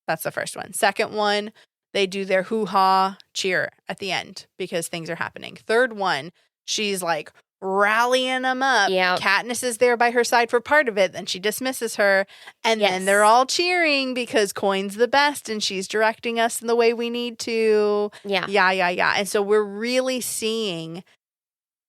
That's the first one. Second one, they do their hoo-ha cheer at the end because things are happening. Third one, she's like rallying them up. Yeah. Katniss is there by her side for part of it. Then she dismisses her. And then they're all cheering because Coin's the best and she's directing us in the way we need to. Yeah. Yeah. And so we're really seeing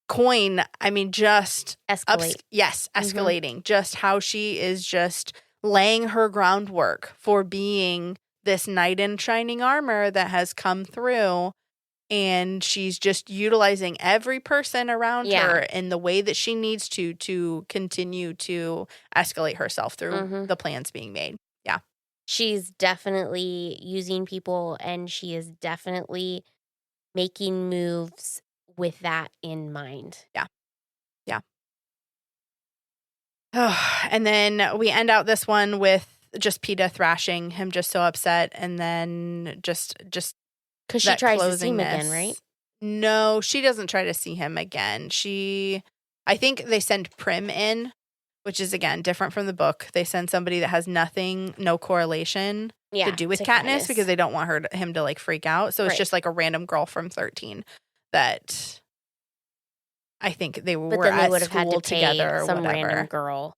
Coin, I mean, just escalate. Escalating. Just how she is just laying her groundwork for being this knight in shining armor that has come through, and she's just utilizing every person around her in the way that she needs to continue to escalate herself through the plans being made. Yeah. She's definitely using people, and she is definitely making moves with that in mind. Yeah. And then we end out this one with just Peeta thrashing him, just so upset, and then just because she tries to see him again, right? No, she doesn't try to see him again. I think they send Prim in, which is again different from the book. They send somebody that has no correlation to do with Katniss because they don't want him to like freak out. So it's just like a random girl from 13 that I think they were at school together or some whatever. Random girl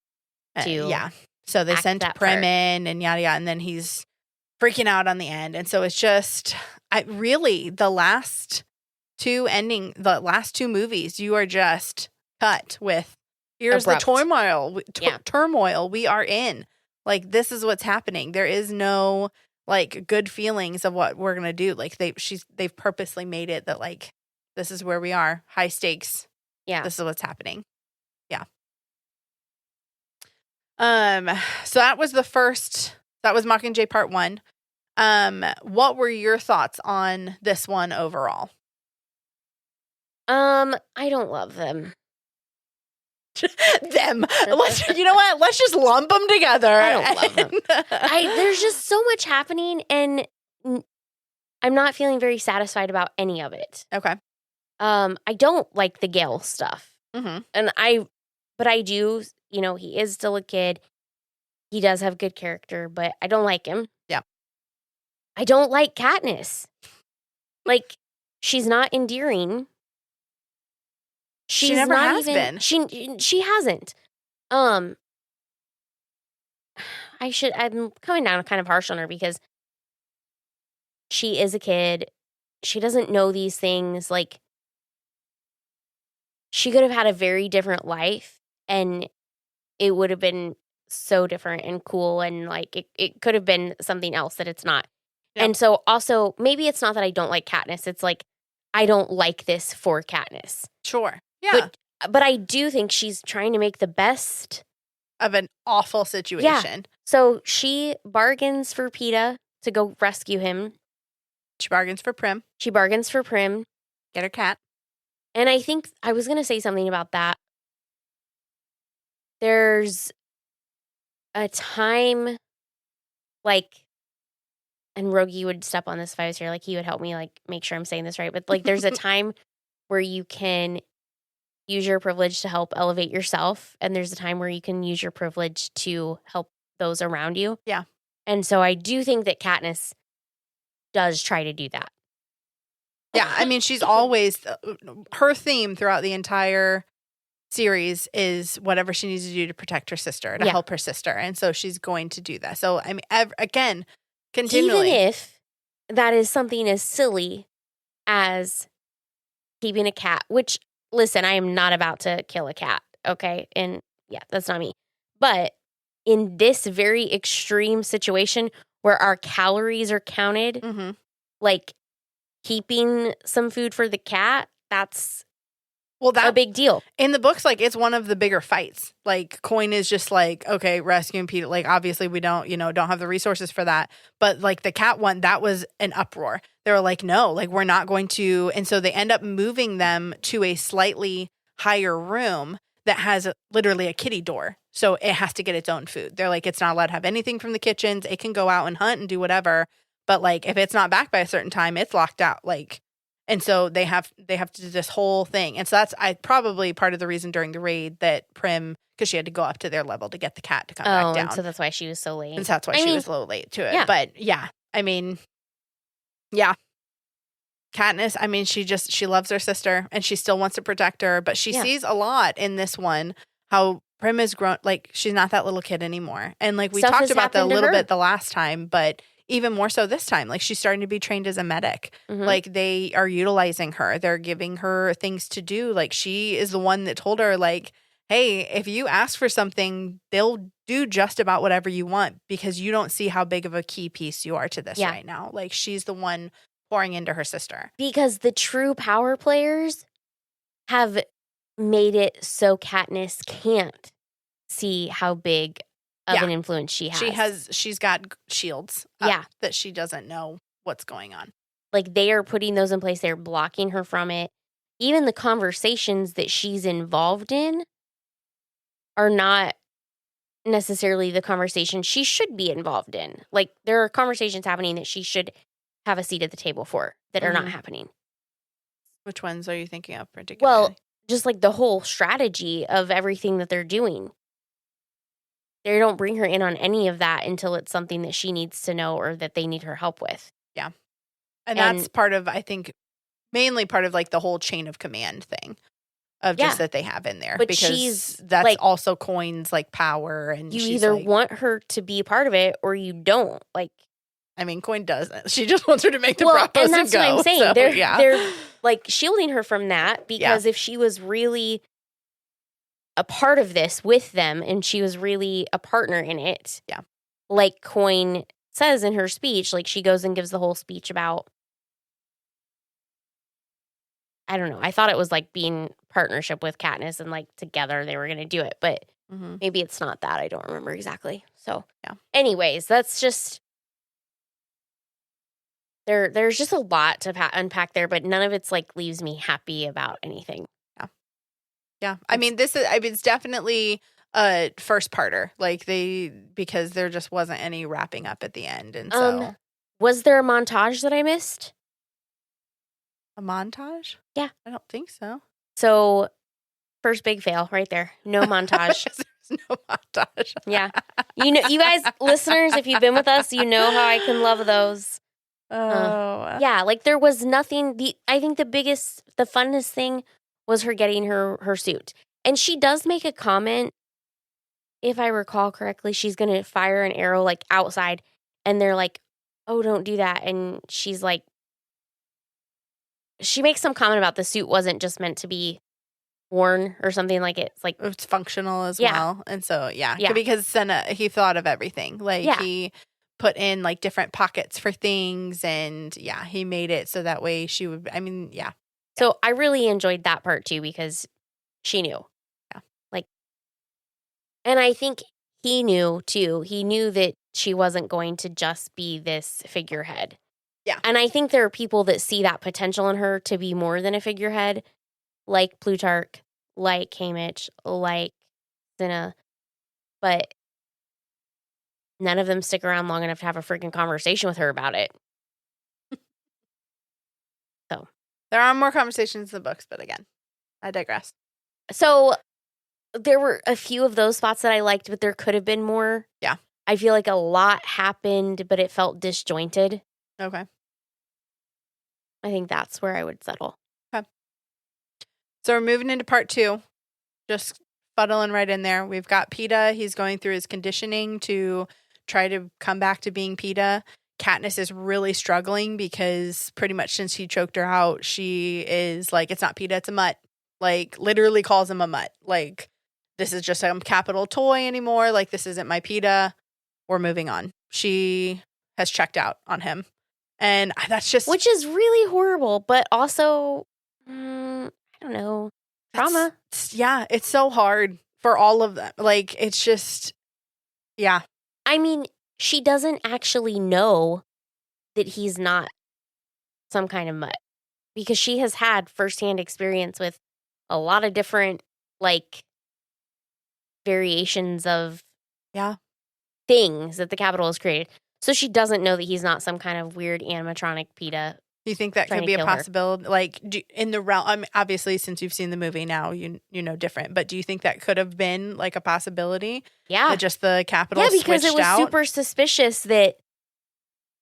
to So they sent Prim in and yada yada, and then he's freaking out on the end. And so it's just the last 2 movies, you are just cut with here's the turmoil we are in. Like, this is what's happening. There is no like good feelings of what we're gonna do. Like they've purposely made it that like this is where we are, high stakes. Yeah, this is what's happening. Yeah. So that was Mockingjay Part 1. What were your thoughts on this one overall? I don't love them. You know what? Let's just lump them together. I don't love them. There's just so much happening, and I'm not feeling very satisfied about any of it. Okay. I don't like the Gale stuff. Mm-hmm. But I do, he is still a kid. He does have good character, but I don't like him. Yeah. I don't like Katniss. Like, she's not endearing. She never has been. She hasn't. I'm coming down kind of harsh on her because she is a kid. She doesn't know these things. Like, she could have had a very different life, and it would have been so different and cool, and like it could have been something else that it's not. Yep. And so also maybe it's not that I don't like Katniss. It's like I don't like this for Katniss. Sure. Yeah. But I do think she's trying to make the best of an awful situation. So she bargains for Peeta to go rescue him. She bargains for Prim. Get her cat. And I think I was going to say something about that. There's a time, like, and Rogie would step on this if I was here. Like, he would help me, like, make sure I'm saying this right. But, like, there's a time where you can use your privilege to help elevate yourself. And there's a time where you can use your privilege to help those around you. Yeah. And so I do think that Katniss does try to do that. Yeah. I mean, she's always, her theme throughout the entire series is whatever she needs to do to protect her sister, to help her sister. And so she's going to do that. So, I mean, again, continually. Even if that is something as silly as keeping a cat, which, listen, I am not about to kill a cat, okay? And yeah, that's not me. But in this very extreme situation where our calories are counted, like keeping some food for the cat, that's a big deal. In the books, like, it's one of the bigger fights. Like, Coin is just like, okay, rescuing Peeta. Like, obviously we don't have the resources for that. But like the cat one, that was an uproar. They were like, no, like, we're not going to. And so they end up moving them to a slightly higher room that has literally a kitty door. So it has to get its own food. They're like, it's not allowed to have anything from the kitchens. It can go out and hunt and do whatever. But like, if it's not back by a certain time, it's locked out. Like, and so they have to do this whole thing. And so that's probably part of the reason during the raid that Prim, because she had to go up to their level to get the cat to come back down. And so that's why she was so late. And so that's why she was a little late to it. Yeah. But yeah, I mean, yeah. Katniss, I mean, she loves her sister and she still wants to protect her, but she sees a lot in this one how Prim has grown. Like, she's not that little kid anymore. And like, we talked about that a little bit the last time, but even more so this time. Like, she's starting to be trained as a medic. Like, they are utilizing her. They're giving her things to do. Like, she is the one that told her, like, hey, if you ask for something, they'll do just about whatever you want because you don't see how big of a key piece you are to this right now. Like, she's the one pouring into her sister. Because the true power players have made it so Katniss can't see how big of an influence she has. She's got shields that she doesn't know what's going on. Like, they are putting those in place. They're blocking her from it. Even the conversations that she's involved in are not necessarily the conversations she should be involved in. Like, there are conversations happening that she should have a seat at the table for that are not happening. Which ones are you thinking of particularly? Well, just like the whole strategy of everything that they're doing. They don't bring her in on any of that until it's something that she needs to know or that they need her help with. Yeah. And that's part of, I think, mainly part of like the whole chain of command thing of just that they have in there. But because that's like, also Coin's like power. And you she's either like, want her to be a part of it or you don't. Like, I mean, Coin doesn't. She just wants her to make the proposal. And that's go, what I'm saying. So, they're like shielding her from that because if she was really a part of this with them and she was really a partner in it, like Coin says in her speech, like she goes and gives the whole speech about, I don't know. I thought it was like being partnership with Katniss and like together they were going to do it, but maybe it's not that. I don't remember exactly. So, anyways, that's just. There's just a lot to unpack there, but none of it's like leaves me happy about anything. Yeah. I mean, it's definitely a first parter. Like because there just wasn't any wrapping up at the end, and so was there a montage that I missed? A montage? Yeah, I don't think so. So first big fail right there. No montage. There's no montage. Yeah, you guys, listeners, if you've been with us, you know how I can love those. Yeah, like there was nothing. I think the funnest thing was her getting her suit. And she does make a comment, if I recall correctly, she's going to fire an arrow like outside and they're like, "Oh, don't do that." And she's like, she makes some comment about the suit wasn't just meant to be worn or something, like it's like it's functional as well. And so because Senna, he thought of everything. Like he put in like different pockets for things and he made it so that way she would, I mean, So I really enjoyed that part too because she knew. Yeah. And I think he knew too. He knew that she wasn't going to just be this figurehead. Yeah. And I think there are people that see that potential in her to be more than a figurehead, like Plutarch, like Haymitch, like Cinna, but none of them stick around long enough to have a freaking conversation with her about it. So there are more conversations in the books, but again, I digress. So there were a few of those spots that I liked, but there could have been more. Yeah. I feel like a lot happened, but it felt disjointed. Okay. I think that's where I would settle. Okay. So we're moving into part 2. Just fuddling right in there. We've got Peeta. He's going through his conditioning to try to come back to being Peeta. Katniss is really struggling because pretty much since he choked her out, she is like, it's not Peeta, it's a mutt. Like, literally calls him a mutt. Like, this is just a capital toy anymore. Like, this isn't my Peeta. We're moving on. She has checked out on him. And that's just... Which is really horrible, but also, I don't know, trauma. Yeah, it's so hard for all of them. Like, it's just... Yeah. I mean, she doesn't actually know that he's not some kind of mutt because she has had firsthand experience with a lot of different, like, variations of things that the Capitol has created. So she doesn't know that he's not some kind of weird animatronic Peeta. Do you think that could be a possibility? Like, in the realm, I mean, obviously, since you've seen the movie now, you know different. But do you think that could have been like a possibility? Yeah, that just the Capitol. Yeah, because it was out? super suspicious that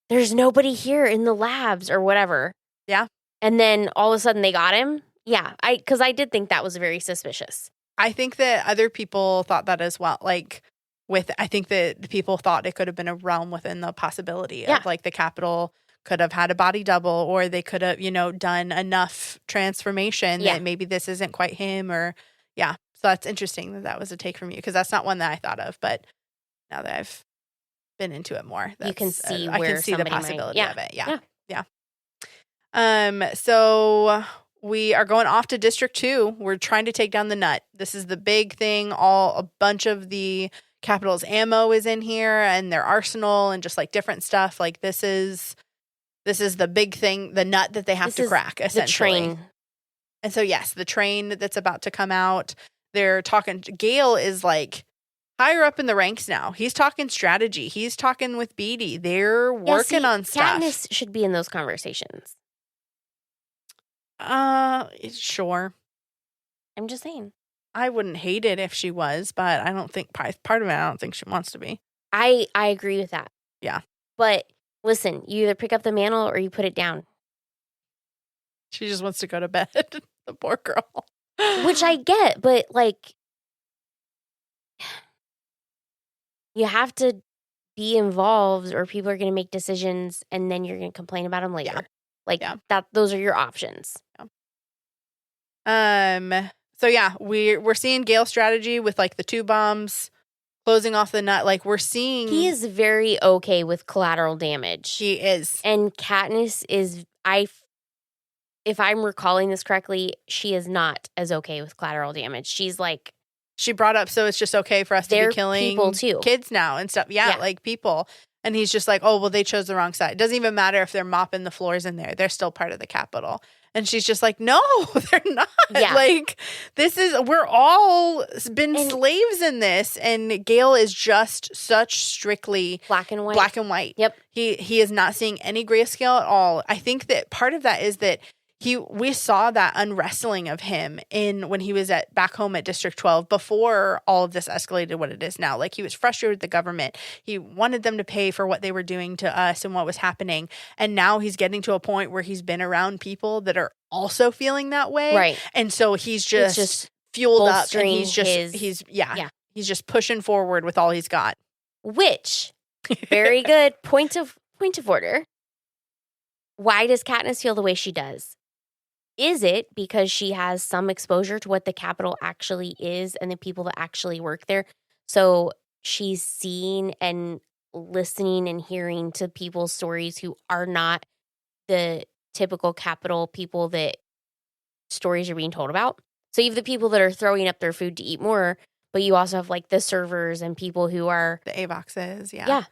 there's nobody here in the labs or whatever. Yeah, and then all of a sudden they got him. Yeah, because I did think that was very suspicious. I think that other people thought that as well. Like, I think that the people thought it could have been a realm within the possibility of like the Capitol could have had a body double, or they could have, done enough transformation that maybe this isn't quite him, or so that's interesting that was a take from you, because that's not one that I thought of, but now that I've been into it more, you can see I where can see the possibility of it. Yeah. So we are going off to District 2. We're trying to take down the Nut. This is the big thing. A bunch of the Capitol's ammo is in here, and their arsenal, and just like different stuff. Like, this is the big thing, the nut that they have to crack, essentially. The train. And so, yes, the train that's about to come out. They're talking. Gale is like higher up in the ranks now. He's talking strategy. He's talking with Beetee. They're working on stuff. Katniss should be in those conversations. Sure. I'm just saying. I wouldn't hate it if she was, but I don't think part of it, I don't think she wants to be. I agree with that. Yeah. But listen, you either pick up the mantle or you put it down. She just wants to go to bed. The poor girl. Which I get, but like, you have to be involved or people are going to make decisions and then you're going to complain about them later. Those are your options. So we're seeing Gale's strategy with like the 2 bombs, closing off the nut. Like, we're seeing he is very okay with collateral damage. He is. And Katniss is, if I'm recalling this correctly, she is not as okay with collateral damage. She's like, she brought up, so it's just okay for us to be killing people too. Kids now and stuff. Yeah, like people. And he's just like, oh, well, they chose the wrong side. It doesn't even matter if they're mopping the floors in there. They're still part of the Capitol. And she's just like, no, they're not. Yeah. Like, we're all been slaves in this. And Gale is just such strictly black and white. Black and white. Yep. He is not seeing any grayscale at all. I think that part of that is that we saw that unwrestling of him when he was back home at District 12 before all of this escalated what it is now. Like, he was frustrated with the government. He wanted them to pay for what they were doing to us and what was happening. And now he's getting to a point where he's been around people that are also feeling that way. Right. And so he's just fueled up, and he's just pushing forward with all he's got. Which, very good point of order. Why does Katniss feel the way she does? Is it because she has some exposure to what the Capitol actually is and the people that actually work there? So she's seeing and listening and hearing to people's stories who are not the typical Capitol people that stories you're being told about. So you have the people that are throwing up their food to eat more, but you also have like the servers and people who are The Avoxes, yeah.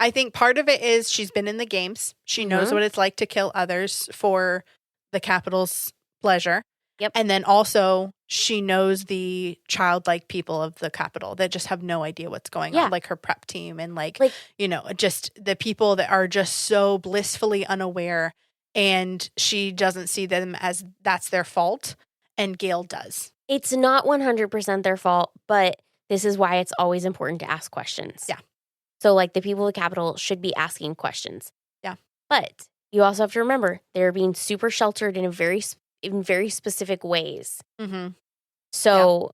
I think part of it is she's been in the games. She knows what it's like to kill others for the Capitol's pleasure. Yep. And then also she knows the childlike people of the Capitol that just have no idea what's going on, like her prep team and like, you know, just the people that are just so blissfully unaware, and she doesn't see them as that's their fault, and Gale does. It's not 100% their fault, but this is why it's always important to ask questions. Yeah. So, like, the people of the Capitol should be asking questions. Yeah. But you also have to remember they're being super sheltered in very specific ways. Mm-hmm. So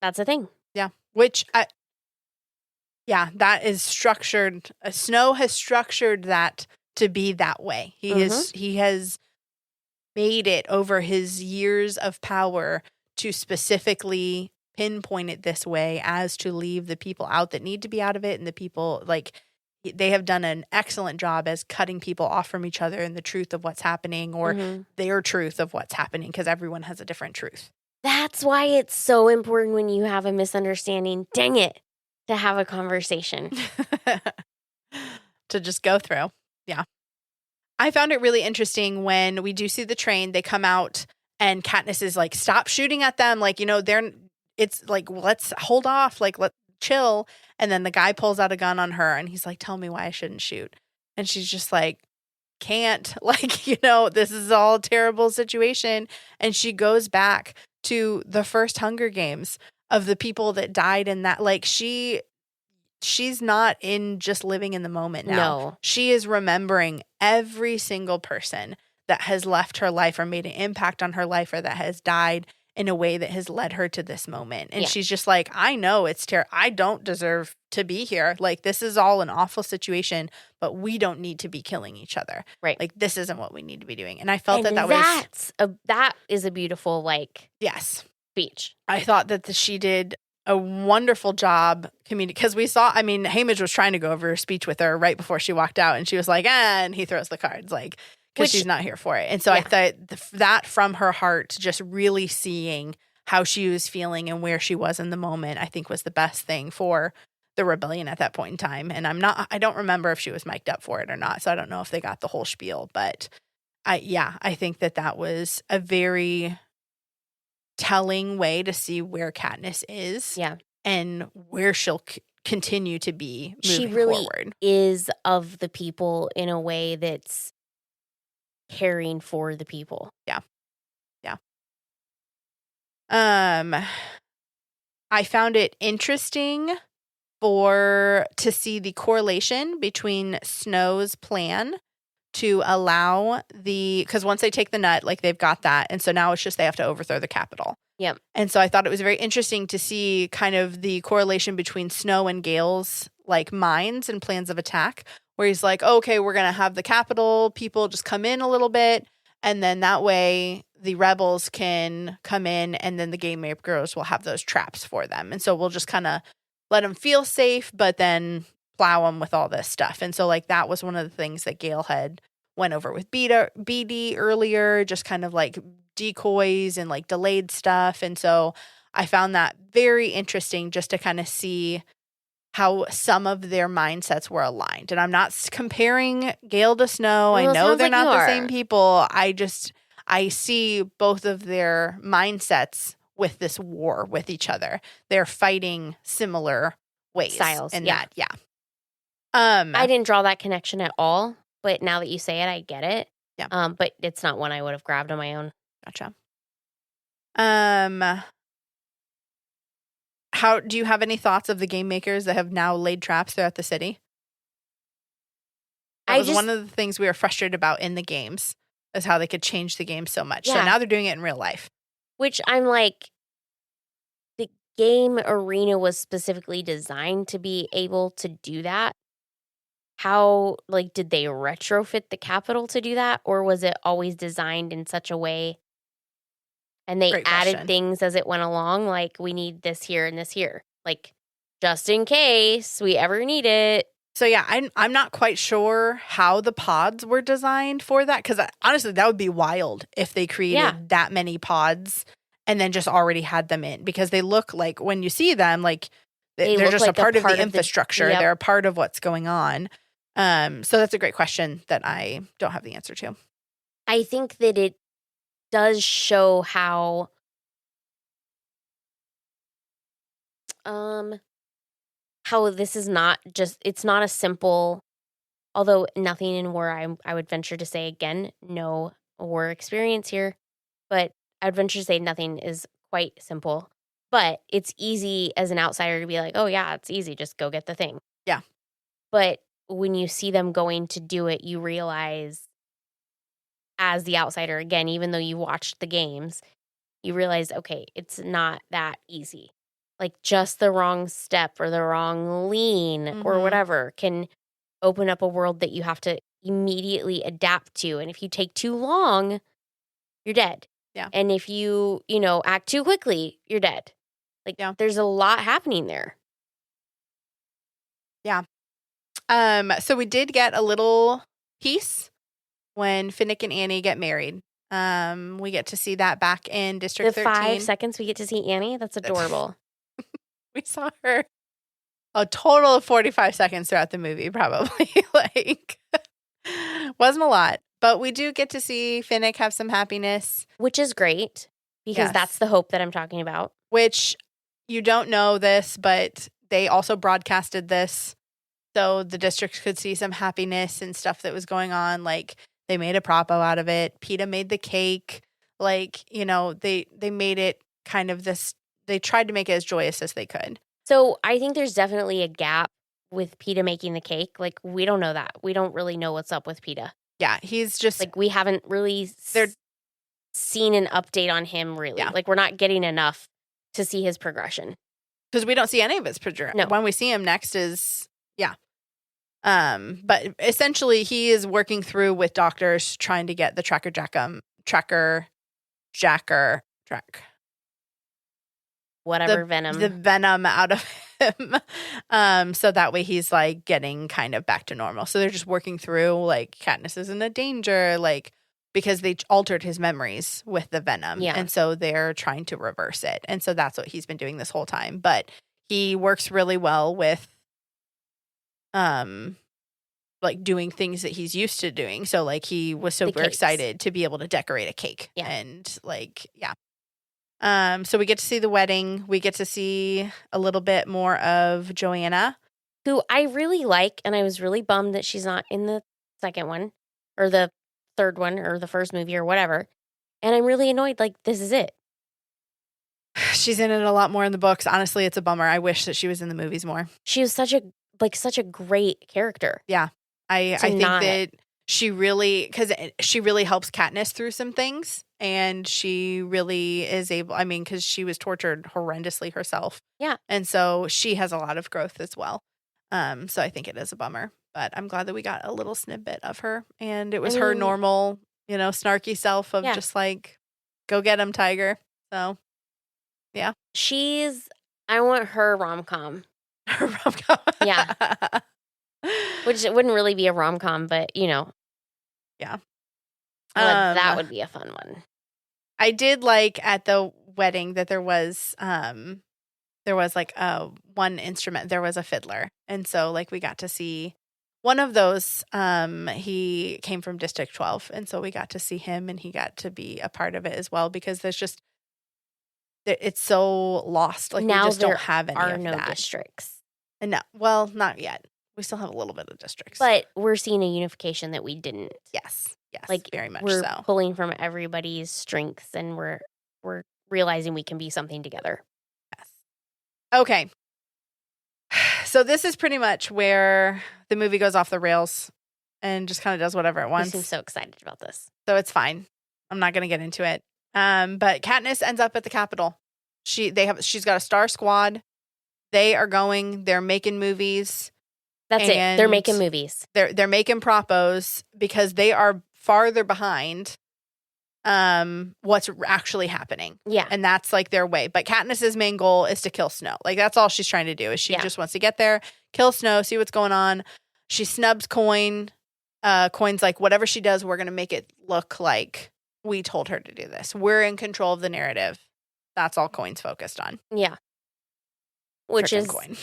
that's a thing. Yeah. Which, that is structured. Snow has structured that to be that way. He has made it over his years of power to specifically pinpoint it this way as to leave the people out that need to be out of it, and the people, like, they have done an excellent job as cutting people off from each other and the truth of what's happening, or their truth of what's happening, because everyone has a different truth. That's why it's so important when you have a misunderstanding, dang it, to have a conversation. To just go through. Yeah. I found it really interesting when we do see the train, they come out and Katniss is like, stop shooting at them. Like, you know, it's like, let's hold off, like, let's chill. And then the guy pulls out a gun on her and he's like, tell me why I shouldn't shoot. And she's just like, can't, like, you know, this is all a terrible situation. And she goes back to the first Hunger Games of the people that died in that. Like, she's not in just living in the moment now. No. She is remembering every single person that has left her life or made an impact on her life, or that has died in a way that has led her to this moment. And she's just like, I know it's terrible. I don't deserve to be here. Like, this is all an awful situation, but we don't need to be killing each other. Right. Like, this isn't what we need to be doing. And I felt and that is a beautiful, like, speech. I thought that she did a wonderful job because we saw, I mean, Haymitch was trying to go over her speech with her right before she walked out, and she was like, and he throws the cards, like, because she's not here for it. And so I thought that from her heart, just really seeing how she was feeling and where she was in the moment, I think was the best thing for the rebellion at that point in time. And I don't remember if she was mic'd up for it or not, so I don't know if they got the whole spiel, but I think that was a very telling way to see where Katniss is, and where she'll continue to be moving forward. Is of the people in a way that's caring for the people. Yeah. I found it interesting to see the correlation between Snow's plan to allow because once they take the nut, like, they've got that, and so now it's just they have to overthrow the Capitol. Yep. And so I thought it was very interesting to see kind of the correlation between Snow and Gale's, like, minds and plans of attack, where he's like, okay, we're going to have the Capitol people just come in a little bit, and then that way the rebels can come in, and then the game makers will have those traps for them. And so we'll just kind of let them feel safe, but then plow them with all this stuff. And so, like, that was one of the things that Gale had went over with BD earlier, just kind of like decoys and like delayed stuff. And so I found that very interesting just to kind of see how some of their mindsets were aligned. And I'm not comparing Gale to Snow. Well, I know they're like not the same people. I see both of their mindsets with this war with each other. They're fighting similar ways. Styles. And yeah. I didn't draw that connection at all, but now that you say it, I get it. Yeah. But it's not one I would have grabbed on my own. Gotcha. How do you have any thoughts of the game makers that have now laid traps throughout the city? That was one of the things we were frustrated about in the games, is how they could change the game so much. Yeah. So now they're doing it in real life. Which I'm like, the game arena was specifically designed to be able to do that. How, like, did they retrofit the Capitol to do that? Or was it always designed in such a way and they added things as it went along? Like, we need this here and this here. Like, just in case we ever need it. So yeah, I'm not quite sure how the pods were designed for that, because honestly, that would be wild if they created that many pods and then just already had them in, because they look like, when you see them, like they're just like a part of the infrastructure. They're a part of what's going on. So that's a great question that I don't have the answer to. I think that it does show how this is not just, it's not a simple, although nothing in war, I would venture to say, again, no war experience here, but I would venture to say nothing is quite simple. But it's easy as an outsider to be like, oh yeah, it's easy, just go get the thing. Yeah. But when you see them going to do it, you realize, as the outsider, again, even though you watched the games, you realize, okay, it's not that easy. Like, just the wrong step or the wrong lean or whatever can open up a world that you have to immediately adapt to. And if you take too long, you're dead. Yeah. And if you act too quickly, you're dead. Like, there's a lot happening there. Yeah. So we did get a little piece when Finnick and Annie get married. We get to see that back in District 13. 5 seconds we get to see Annie, that's adorable. We saw her a total of 45 seconds throughout the movie, probably. Like, wasn't a lot. But we do get to see Finnick have some happiness. Which is great, because that's the hope that I'm talking about. Which, you don't know this, but they also broadcasted this, so the district could see some happiness and stuff that was going on. Like, they made a propo out of it. Peeta made the cake. Like, they made it kind of this, they tried to make it as joyous as they could. So I think there's definitely a gap with Peeta making the cake. Like, we don't know that. We don't really know what's up with Peeta. Yeah, he's just... Like, we haven't really seen an update on him, really. Yeah. Like, we're not getting enough to see his progression. Because we don't see any of his progression. No. When we see him next is... Yeah. But essentially, he is working through with doctors trying to get the venom. The venom out of him. So that way he's like getting kind of back to normal. So they're just working through, like, Katniss isn't a danger, like, because they altered his memories with the venom. Yeah. And so they're trying to reverse it. And so that's what he's been doing this whole time. But he works really well with like doing things that he's used to doing. So like he was super excited to be able to decorate a cake. Yeah. And like, yeah. So we get to see the wedding. We get to see a little bit more of Joanna, who I really like, and I was really bummed that she's not in the second one or the third one or the first movie or whatever. And I'm really annoyed. Like, this is it. She's in it a lot more in the books. Honestly, it's a bummer. I wish that she was in the movies more. She was such a great character. Yeah. I think that she really, because she really helps Katniss through some things. And she really is able, I mean, because she was tortured horrendously herself. Yeah. And so she has a lot of growth as well. So I think it is a bummer. But I'm glad that we got a little snippet of her. And it was her normal, snarky self of just like, go get him, Tiger. So, yeah. I want her rom-com. Her rom-com. Yeah. Which it wouldn't really be a rom-com, but, Yeah. That would be a fun one. I did like at the wedding that there was like one instrument. There was a fiddler. And so like we got to see one of those. He came from District 12. And so we got to see him and he got to be a part of it as well, because it's so lost. Like now we just don't have any of that. There are no districts. And no, well, not yet. We still have a little bit of districts. But we're seeing a unification that we didn't. Yes, like very much we're so. Pulling from everybody's strengths, and we're realizing we can be something together. Yes. Okay. So this is pretty much where the movie goes off the rails and just kind of does whatever it wants. I seem so excited about this. So it's fine. I'm not going to get into it. But Katniss ends up at the Capitol. She's got a star squad. They're making movies. That's it. They're making movies. They're making propos because they are farther behind what's actually happening. Yeah. And that's like their way. But Katniss's main goal is to kill Snow. Like that's all she's trying to do is she just wants to get there, kill Snow, see what's going on. She snubs Coin. Coin's like, whatever she does, we're going to make it look like we told her to do this. We're in control of the narrative. That's all Coin's focused on. Yeah. Which Frickin' Coin.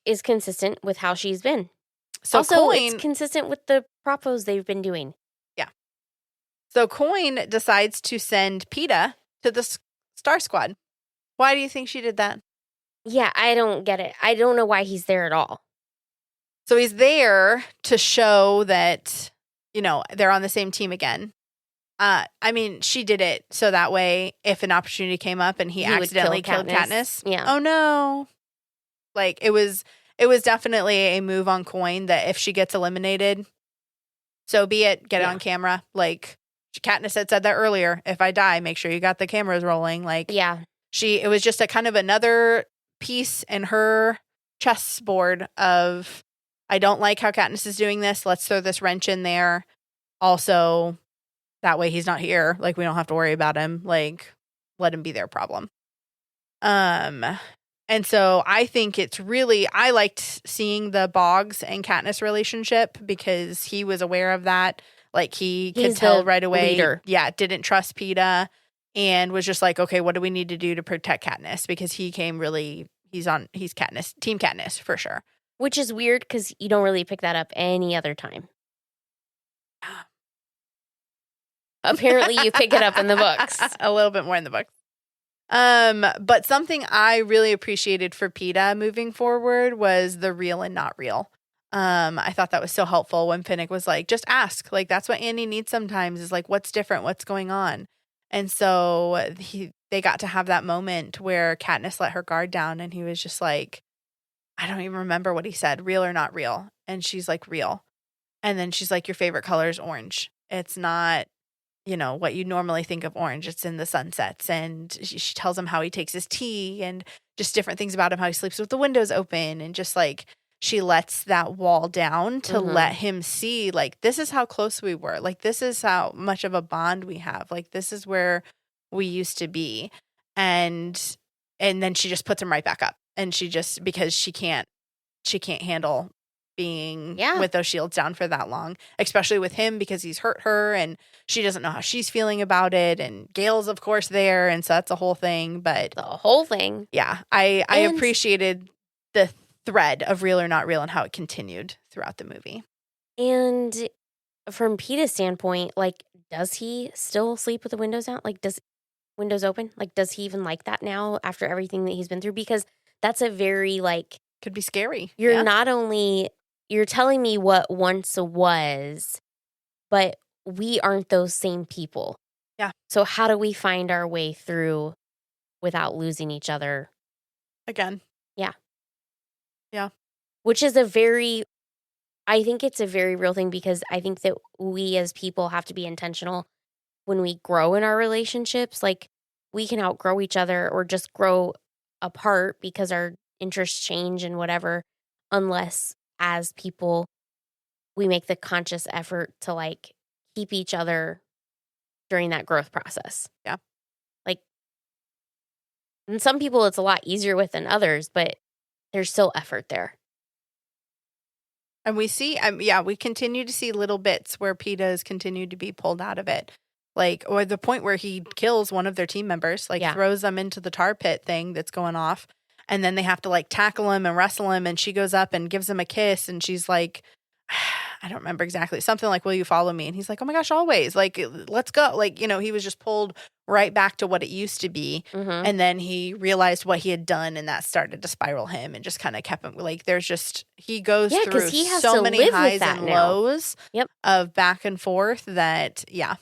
is consistent with how she's been. So also, Coin, it's consistent with the propos they've been doing. Yeah. So Coin decides to send Peeta to the Star Squad. Why do you think she did that? Yeah, I don't get it. I don't know why he's there at all. So he's there to show that, they're on the same team again. I mean, she did it so that way if an opportunity came up and he accidentally killed Katniss. Yeah. Oh, no. Like, it was definitely a move on Coin that if she gets eliminated, so be it. Get it on camera. Like, Katniss had said that earlier. If I die, make sure you got the cameras rolling. Like, yeah. It was just a kind of another piece in her chessboard of, I don't like how Katniss is doing this. Let's throw this wrench in there. Also, that way he's not here. Like, we don't have to worry about him. Like, let him be their problem. And so I think it's really, I liked seeing the Boggs and Katniss relationship because he was aware of that. Like, he's could tell right away. Leader. Yeah, didn't trust Peeta and was just like, okay, what do we need to do to protect Katniss? Because he came really, he's Katniss, Team Katniss for sure. Which is weird because you don't really pick that up any other time. Apparently you pick it up in the books. A little bit more in the books. But something I really appreciated for Peeta moving forward was the real and not real. I thought that was so helpful when Finnick was like, just ask. Like, that's what Annie needs sometimes is like, what's different? What's going on? And so they got to have that moment where Katniss let her guard down and he was just like, I don't even remember what he said, real or not real. And she's like, real. And then she's like, your favorite color is orange. It's not, what you normally think of orange. It's in the sunsets. And she tells him how he takes his tea and just different things about him, how he sleeps with the windows open. And just like, she lets that wall down to let him see, like, this is how close we were. Like, this is how much of a bond we have. Like, this is where we used to be. And then she just puts him right back up. And she just, because she can't handle being with those shields down for that long, especially with him because he's hurt her and she doesn't know how she's feeling about it. And Gail's, of course, there. And so that's a whole thing. But the whole thing. Yeah. I appreciated the thread of real or not real and how it continued throughout the movie. And from Peeta's standpoint, like, does he still sleep with the windows out? Like, does windows open? Like, does he even like that now after everything that he's been through? Because that's a very, like, could be scary. You're not only, you're telling me what once was, but we aren't those same people. Yeah. So how do we find our way through without losing each other? Again. Yeah. Yeah. Which is I think it's a very real thing because I think that we as people have to be intentional when we grow in our relationships. Like, we can outgrow each other or just grow apart because our interests change and whatever, unless as people we make the conscious effort to, like, keep each other during that growth process. Yeah. Like, and some people it's a lot easier with than others, but there's still effort there. And we see, we continue to see little bits where Peeta has continued to be pulled out of it. Like, or the point where he kills one of their team members, like throws them into the tar pit thing that's going off. And then they have to, like, tackle him and wrestle him. And she goes up and gives him a kiss. And she's like, I don't remember exactly. Something like, will you follow me? And he's like, oh my gosh, always. Like, let's go. Like, he was just pulled right back to what it used to be. Mm-hmm. And then he realized what he had done. And that started to spiral him and just kind of kept him. Like, there's just, he goes through so many highs and lows of back and forth that, yeah.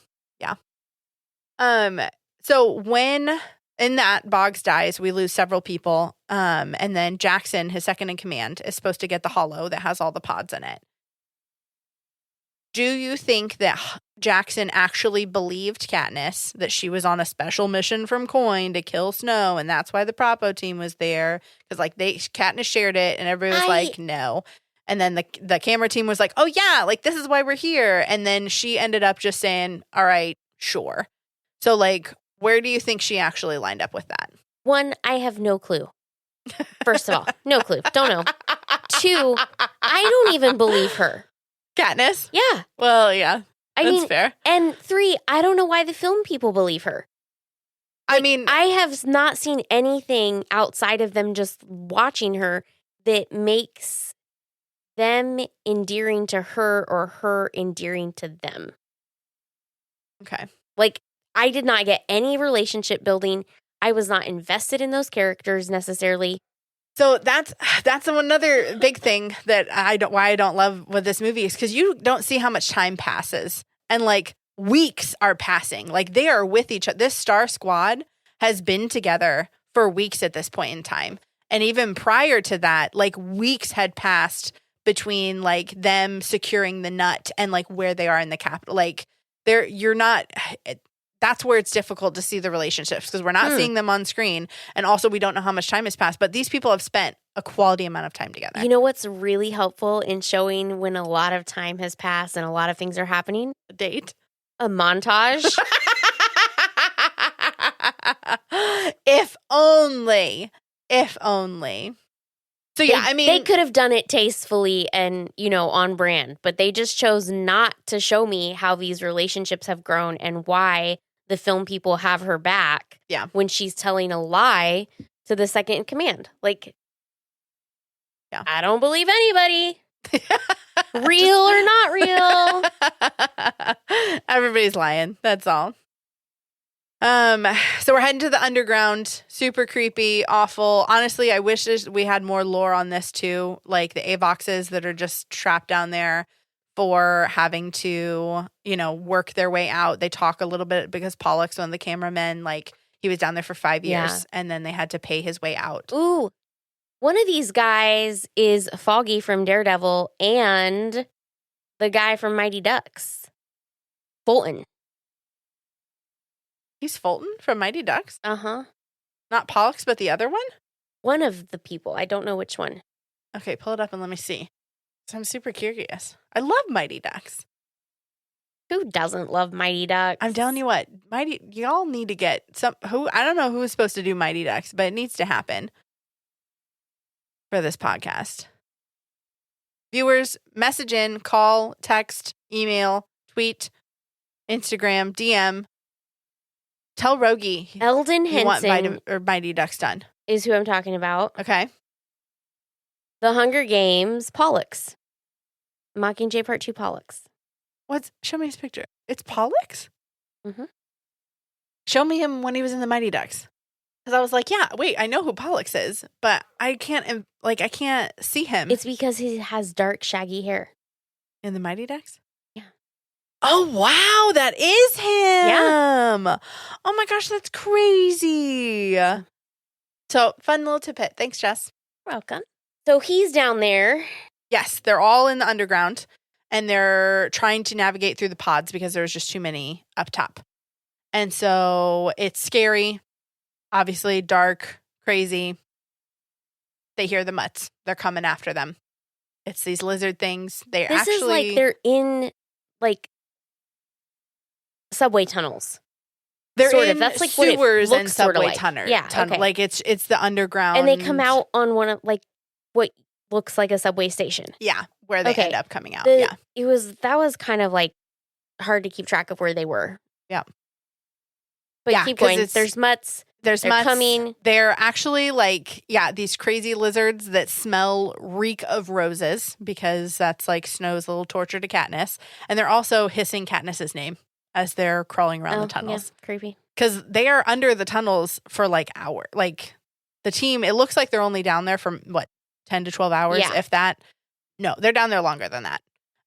So when in that Boggs dies, we lose several people. And then Jackson, his second in command, is supposed to get the hollow that has all the pods in it. Do you think that Jackson actually believed Katniss, that she was on a special mission from Coin to kill Snow, and that's why the Propo team was there? Because, like, Katniss shared it, and everybody was like, no. And then the camera team was like, oh, yeah, like, this is why we're here. And then she ended up just saying, all right, sure. So, like, where do you think she actually lined up with that? One, I have no clue. First of all, no clue. Don't know. Two, I don't even believe her. Katniss? Yeah. Well, yeah. I That's mean, fair. And 3, I don't know why the film people believe her. I mean, I have not seen anything outside of them just watching her that makes them endearing to her or her endearing to them. okay. Like, I did not get any relationship building. I was not invested in those characters necessarily. So that's another big thing that why I don't love with this movie is because you don't see how much time passes, and like weeks are passing. Like they are with each other. This Star Squad has been together for weeks at this point in time, and even prior to that, like weeks had passed between like them securing the nut and like where they are in the capital. Like you're not. That's where it's difficult to see the relationships because we're not seeing them on screen. And also we don't know how much time has passed, but these people have spent a quality amount of time together. You know what's really helpful in showing when a lot of time has passed and a lot of things are happening? A date? A montage. If only. If only. So yeah, I mean, they could have done it tastefully and, on brand, but they just chose not to show me how these relationships have grown and why the film people have her back when she's telling a lie to the second in command. Like, I don't believe anybody. Real or not real. Everybody's lying. That's all. So we're heading to the underground. Super creepy, awful. Honestly, I wish we had more lore on this too. Like the Avoxes that are just trapped down there for having to, work their way out. They talk a little bit because Pollux, one of the cameramen, like he was down there for 5 years and then they had to pay his way out. Ooh, one of these guys is Foggy from Daredevil and the guy from Mighty Ducks, Fulton. He's Fulton from Mighty Ducks? Uh-huh. Not Pollux, but the other one? One of the people. I don't know which one. Okay, pull it up and let me see. So I'm super curious. I love Mighty Ducks. Who doesn't love Mighty Ducks? I'm telling you what, y'all need to get I don't know who is supposed to do Mighty Ducks, but it needs to happen for this podcast. Viewers, message in, call, text, email, tweet, Instagram, DM. Tell Rogie Eldon you want Henson Mighty Ducks done. is who I'm talking about. Okay. The Hunger Games, Pollux. Mockingjay Part 2 Pollux. Show me his picture. It's Pollux? Mm-hmm. Show me him when he was in the Mighty Ducks. Because I was like, yeah, wait, I know who Pollux is, but I can't see him. It's because he has dark, shaggy hair. In the Mighty Ducks? Yeah. Oh, wow, that is him. Yeah. Oh my gosh, that's crazy. So, fun little tidbit. Thanks, Jess. Welcome. So he's down there. Yes, they're all in the underground, and they're trying to navigate through the pods because there's just too many up top. And so it's scary, obviously dark, crazy. They hear the mutts. They're coming after them. It's these lizard things. This is like they're in like subway tunnels. They're sort in of. That's like sewers what it looks and subway like. tunnel. Yeah, okay. Like it's the underground, and they come out on one of like what looks like a subway station. Yeah, where they end up coming out. That was kind of like hard to keep track of where they were. Yeah, but keep going. There's mutts. They're mutts coming. They're actually like these crazy lizards that reek of roses because that's like Snow's little torture to Katniss, and they're also hissing Katniss's name as they're crawling around the tunnels. Yeah, creepy. Because they are under the tunnels for like hours. Like the team, it looks like they're only down there for 10 to 12 hours, if that. No, they're down there longer than that.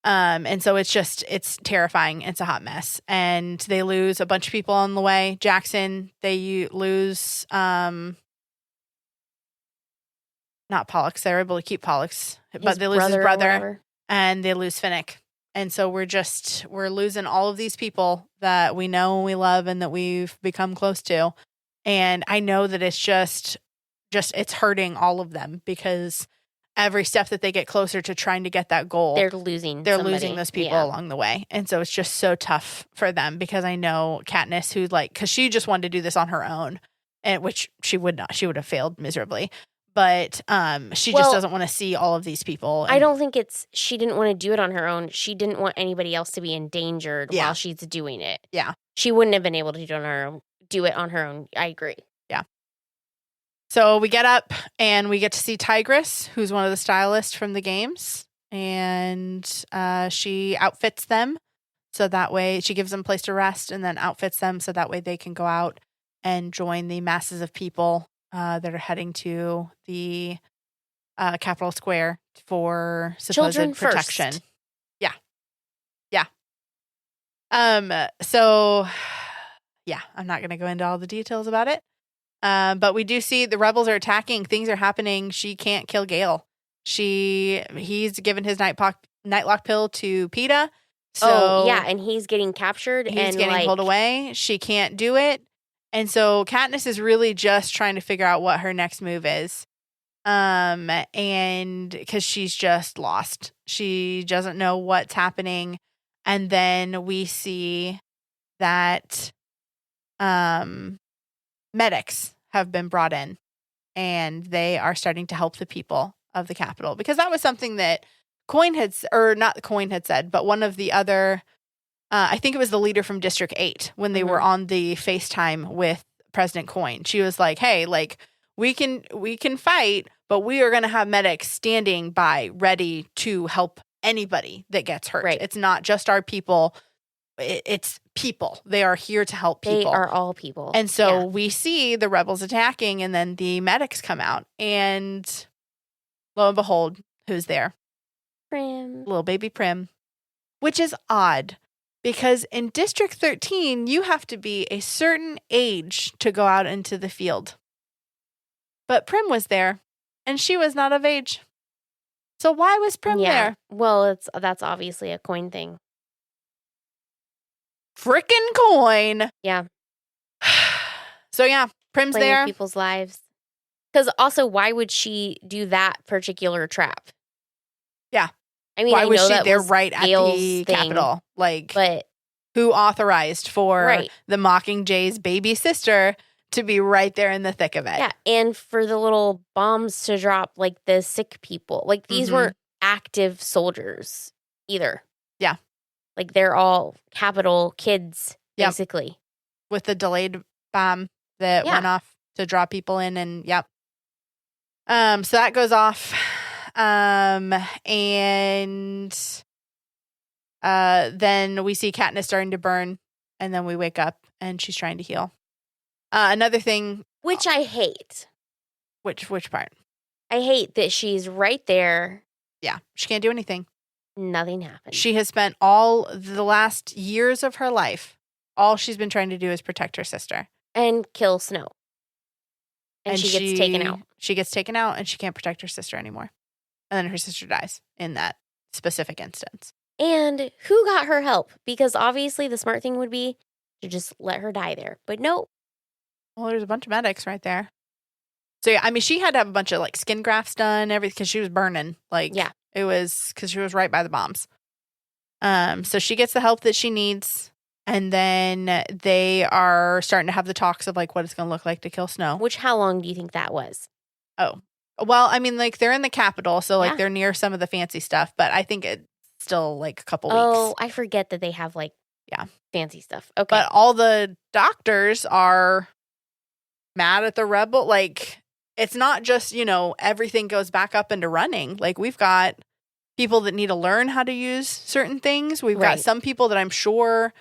And so it's terrifying. It's a hot mess. And they lose a bunch of people on the way. Jackson, they lose, not Pollux. They're able to keep Pollux, but they lose his brother and they lose Finnick. And so we're losing all of these people that we know and we love and that we've become close to. And I know that it's just it's hurting all of them because every step that they get closer to trying to get that goal, they're losing those people along the way. And so it's just so tough for them because I know Katniss, because she just wanted to do this on her own, and which she would not. She would have failed miserably. But she just doesn't want to see all of these people. I don't think she didn't want to do it on her own. She didn't want anybody else to be endangered while she's doing it. Yeah. She wouldn't have been able to do it on her own. I agree. Yeah. So we get up and we get to see Tigress, who's one of the stylists from the games. And she outfits them. So that way she gives them a place to rest and then outfits them so that way they can go out and join the masses of people that are heading to the Capitol Square for supposed Children protection. first. Yeah. Yeah. So, yeah, I'm not going to go into all the details about it. But we do see the rebels are attacking. Things are happening. She can't kill Gale. He's given his nightlock pill to Peeta. So and he's getting captured. He's getting pulled away. She can't do it. And so Katniss is really just trying to figure out what her next move is. And because she's just lost. She doesn't know what's happening. And then we see that medics have been brought in and they are starting to help the people of the Capitol, because that was something that Coin had, or not Coin had said, but one of the other, I think it was the leader from District 8 when they were on the FaceTime with President Coin. She was like, hey, like we can fight, but we are going to have medics standing by ready to help anybody that gets hurt. Right. It's not just our people. It's people. They are here to help people. They are all people. And so we see the rebels attacking and then the medics come out and lo and behold, who's there? Prim. Little baby Prim, which is odd because in District 13, you have to be a certain age to go out into the field. But Prim was there and she was not of age. So why was Prim there? Well, that's obviously a Coin thing. Frickin' Coin. Yeah. So yeah, Prim's Playing there. with people's lives. Because also, why would she do that particular trap? Yeah. I mean, why I was know she that there was right at Gale's the thing, Capitol? Like, but who authorized for Right. the Mockingjay's baby sister to be right there in the thick of it? yeah, and for the little bombs to drop, like the sick people, like these weren't active soldiers either. Yeah. Like they're all Capitol kids, Yep. basically. With the delayed bomb that went off to draw people in, and so that goes off. And then we see Katniss starting to burn, and then we wake up and she's trying to heal. Another thing, Which I hate. which part? I hate that she's right there. Yeah, she can't do anything. Nothing happens. She has spent all the last years of her life, all she's been trying to do is protect her sister. And kill Snow. And she gets taken out. She gets taken out and she can't protect her sister anymore. And then her sister dies in that specific instance. And who got her help? Because obviously the smart thing would be to just let her die there. But no. Well, there's a bunch of medics right there. So yeah, I mean, she had to have a bunch of like skin grafts done, everything, because she was burning. Like, Yeah. it was because she was right by the bombs. So she gets the help that she needs. And then they are starting to have the talks of like what it's going to look like to kill Snow. Which, how long do you think that was? Oh, well, I mean, like they're in the Capitol, so like Yeah. they're near some of the fancy stuff, but I think it's still like a couple Oh, weeks. I forget that they have like fancy stuff. Okay. But all the doctors are mad at the rebel. Like, it's not just, everything goes back up into running. Like, we've got people that need to learn how to use certain things. We've got Right. some people that I'm sure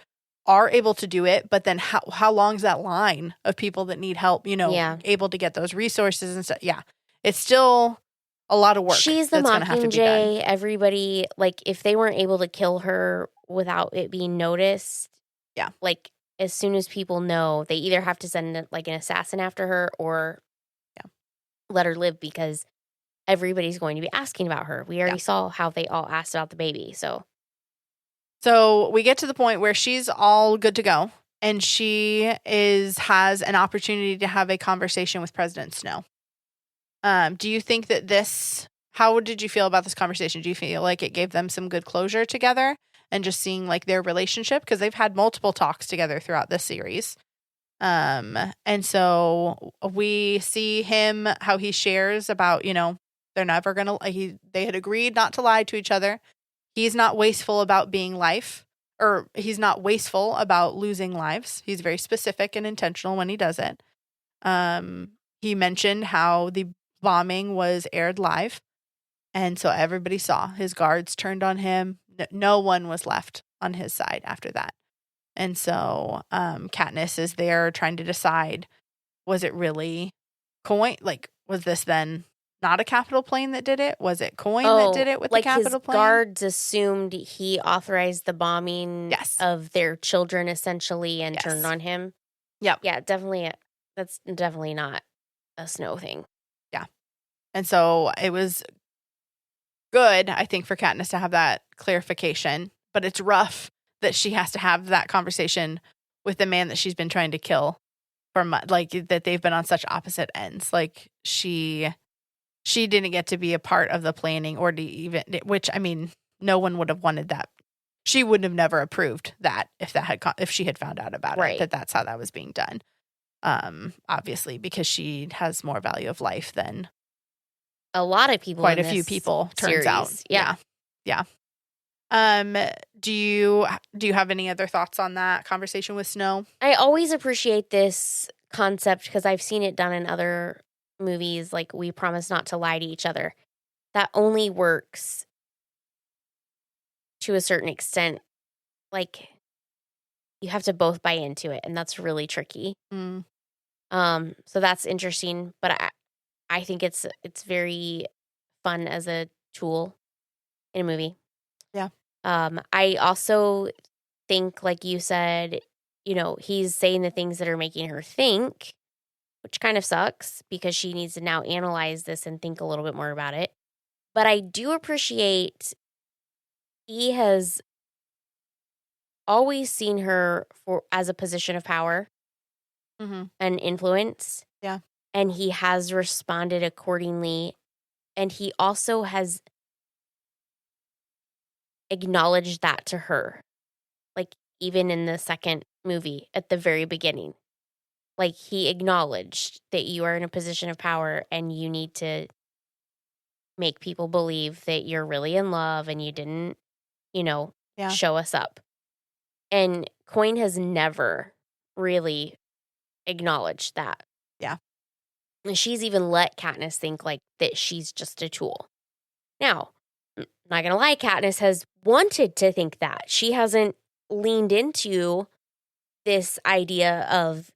are able to do it, but then how long is that line of people that need help, Yeah. able to get those resources and stuff? Yeah. It's still a lot of work. She's the that's gonna have to be done. Mockingjay. Everybody, like, if they weren't able to kill her without it being noticed, Yeah. like, as soon as people know, they either have to send like an assassin after her or let her live, because everybody's going to be asking about her. We already saw how they all asked about the baby. So we get to the point where she's all good to go, and she has an opportunity to have a conversation with President Snow. Do you think that how did you feel about this conversation? Do you feel like it gave them some good closure together and just seeing like their relationship? Because they've had multiple talks together throughout this series. And so we see him, how he shares about, they're never going to, they had agreed not to lie to each other. He's not wasteful about he's not wasteful about losing lives. He's very specific and intentional when he does it. He mentioned how the bombing was aired live. And so everybody saw. His guards turned on him. No one was left on his side after that. And so Katniss is there trying to decide, was it really Coin? Like, was this then not a capital plane that did it? Was it Coin that did it with the capital plane? Like his guards assumed he authorized the bombing Yes. of their children essentially and Yes. turned on him? Yep. Yeah, definitely. That's definitely not a Snow thing. Yeah. And so it was good, I think, for Katniss to have that clarification. But it's rough that she has to have that conversation with the man that she's been trying to kill for that they've been on such opposite ends. Like she didn't get to be a part of the planning or to even, which I mean, no one would have wanted that. She would have never approved that if she had found out about it, that's how that was being done. Obviously, because she has more value of life than a lot of people. Quite a few people, turns out. Yeah. Do you have any other thoughts on that conversation with Snow? I always appreciate this concept because I've seen it done in other movies, like We Promise Not to Lie to Each Other. That only works to a certain extent. Like, you have to both buy into it, and that's really tricky. Mm. So that's interesting, but I think it's very fun as a tool in a movie. Yeah. I also think, like you said, he's saying the things that are making her think, which kind of sucks because she needs to now analyze this and think a little bit more about it. But I do appreciate he has always seen her as a position of power and influence. Yeah. And he has responded accordingly. And he also has acknowledged that to her. Like, even in the second movie at the very beginning. Like, he acknowledged that you are in a position of power and you need to make people believe that you're really in love and you didn't, show us up. And Coin has never really acknowledged that. Yeah. And she's even let Katniss think like that she's just a tool. Now, I'm not gonna lie, Katniss has wanted to think that. She hasn't leaned into this idea of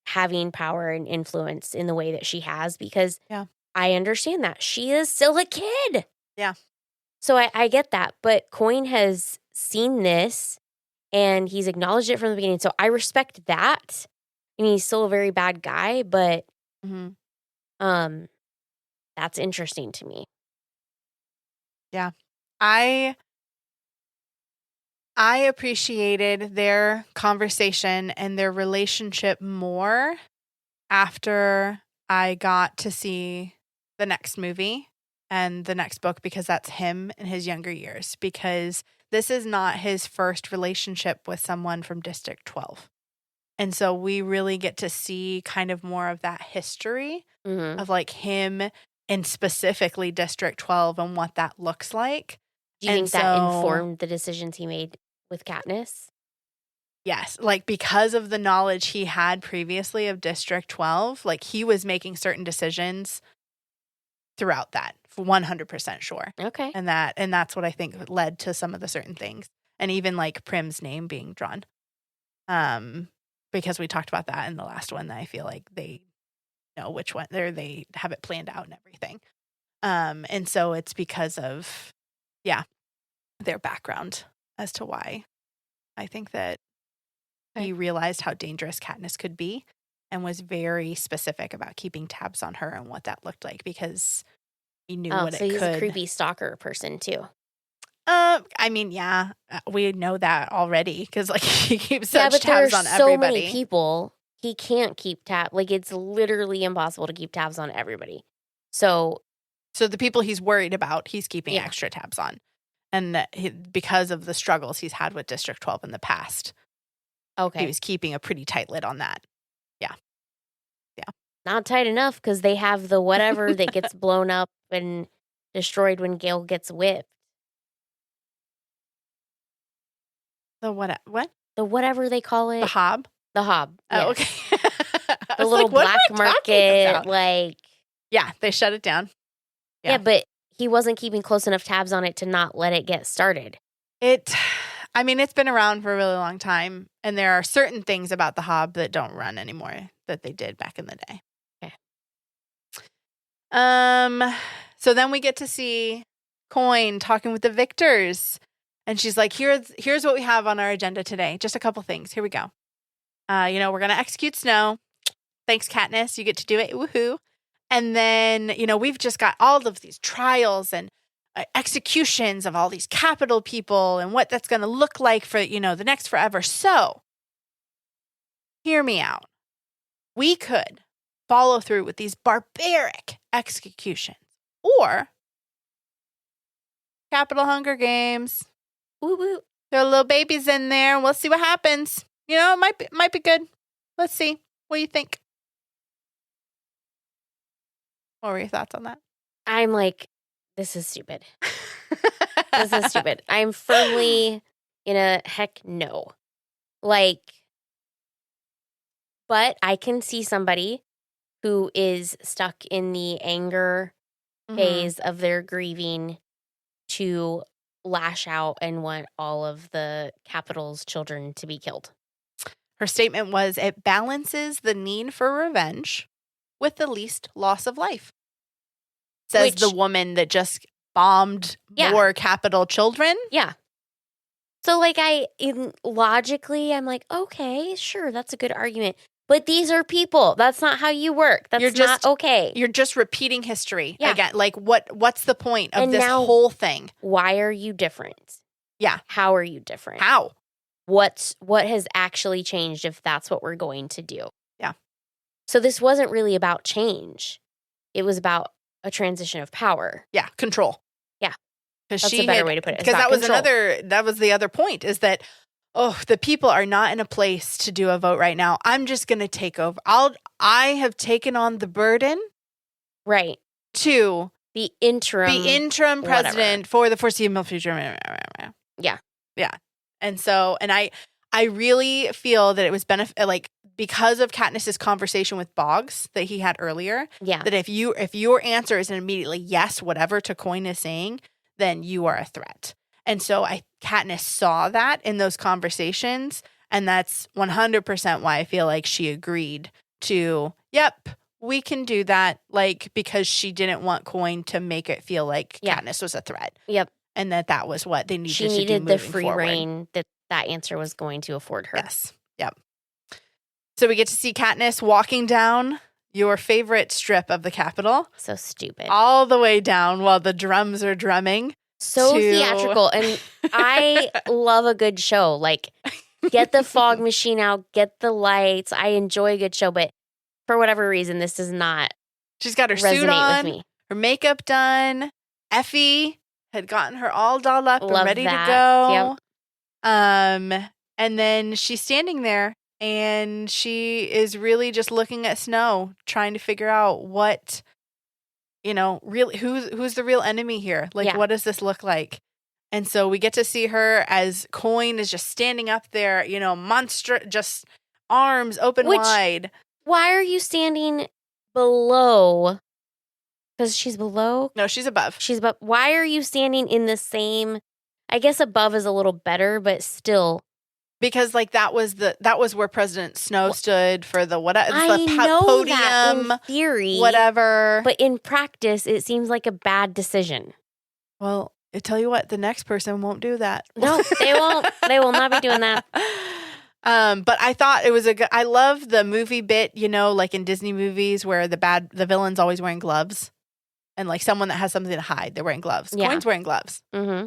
having power and influence in the way that she has because I understand that. She is still a kid. Yeah. So I get that. But Coin has seen this and he's acknowledged it from the beginning. So I respect that. I mean, he's still a very bad guy, but that's interesting to me. Yeah. I appreciated their conversation and their relationship more after I got to see the next movie and the next book because that's him in his younger years, because this is not his first relationship with someone from District 12. And so we really get to see kind of more of that history of like him and specifically District 12 and what that looks like. Do you think that informed the decisions he made with Katniss? Yes. Like because of the knowledge he had previously of District 12, like he was making certain decisions throughout that, 100% sure. Okay. And that's what I think led to some of the certain things. And even like Prim's name being drawn. Because we talked about that in the last one, that I feel like they know which one they have it planned out and everything. And so it's because of their background as to why I think that he realized how dangerous Katniss could be and was very specific about keeping tabs on her and what that looked like because he knew what it could. So he's a creepy stalker person too. I mean, yeah, we know that already because like he keeps such tabs on everybody. So many people, he can't keep tabs. Like it's literally impossible to keep tabs on everybody. So the people he's worried about, he's keeping extra tabs on, and because of the struggles he's had with District 12 in the past, he was keeping a pretty tight lid on that. Not tight enough because they have the whatever that gets blown up and destroyed when Gale gets whipped. The what? The whatever they call it. The hob? The hob. Oh, Yes. okay. The little black market, Yeah, they shut it down. Yeah, but he wasn't keeping close enough tabs on it to not let it get started. It's been around for a really long time, and there are certain things about the hob that don't run anymore that they did back in the day. Okay. So then we get to see Coin talking with the victors, and she's like, here's what we have on our agenda today. Just a couple things. Here we go. We're going to execute Snow. Thanks, Katniss. You get to do it. Woohoo. And then, we've just got all of these trials and executions of all these capital people and what that's going to look like for, the next forever. So, hear me out. We could follow through with these barbaric executions or Capital Hunger Games. Woo woo. There are little babies in there, and we'll see what happens. It might be good. Let's see. What do you think? What were your thoughts on that? I'm like, this is stupid. This is stupid. I'm firmly in a heck no. But I can see somebody who is stuck in the anger phase of their grieving to lash out and want all of the capital's children to be killed. Her statement was, it balances the need for revenge with the least loss of life. Says the woman that just bombed more capital children. Yeah. So, logically, I'm like, okay, sure, that's a good argument. But these are people. That's not how you work. That's not okay. You're just repeating history again. What's the point of this whole thing? Why are you different? Yeah. How are you different? How? What has actually changed if that's what we're going to do? Yeah. So this wasn't really about change. It was about a transition of power. Yeah. Control. Yeah. That's a better way to put it. Because that was the other point is that, the people are not in a place to do a vote right now. I'm just going to take over. I have taken on the burden. Right. To the interim president for the foreseeable future. Yeah. Yeah. And so, I really feel that it was because of Katniss's conversation with Boggs that he had earlier. Yeah. That if your answer isn't immediately yes, whatever Coin is saying, then you are a threat. And so Katniss saw that in those conversations, and that's 100% why I feel like she agreed to, yep, we can do that, because she didn't want Coin to make it feel like Katniss was a threat. Yep. And that was what they needed to do moving forward. She needed the free reign that answer was going to afford her. Yes. Yep. So we get to see Katniss walking down your favorite strip of the Capitol. So stupid. All the way down while the drums are drumming. So theatrical. And I love a good show. Get the fog machine out, get the lights. I enjoy a good show, but for whatever reason, this does not She's got her suit on, her makeup done. Effie had gotten her all dolled up and ready to go. Yep. And then she's standing there and she is really just looking at Snow, trying to figure out what, really who's the real enemy here? What does this look like? And so we get to see her as Coin is just standing up there, monster, just arms open wide. Why are you standing below? Because she's below? No, she's above. She's above. Why are you standing in the same? I guess above is a little better, but still. Because that was where President Snow stood for the podium, that in theory, whatever. But in practice, it seems like a bad decision. Well, I tell you what, the next person won't do that. No, they won't. They will not be doing that. But I thought it was I love the movie bit, in Disney movies where the villain's always wearing gloves, and someone that has something to hide, they're wearing gloves. Yeah. Coin's wearing gloves. Mm-hmm.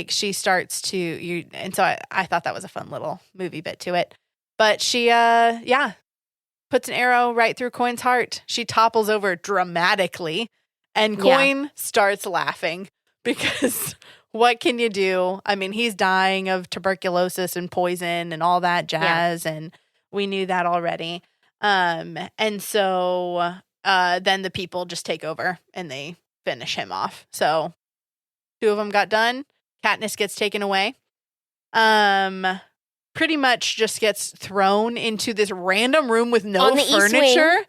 She starts to and so I thought that was a fun little movie bit to it. But she puts an arrow right through Coin's heart. She topples over dramatically, and Coin starts laughing because what can you do? I mean, he's dying of tuberculosis and poison and all that jazz, and we knew that already. And so then the people just take over and they finish him off. So 2 of them got done. Katniss gets taken away. Pretty much just gets thrown into this random room with no furniture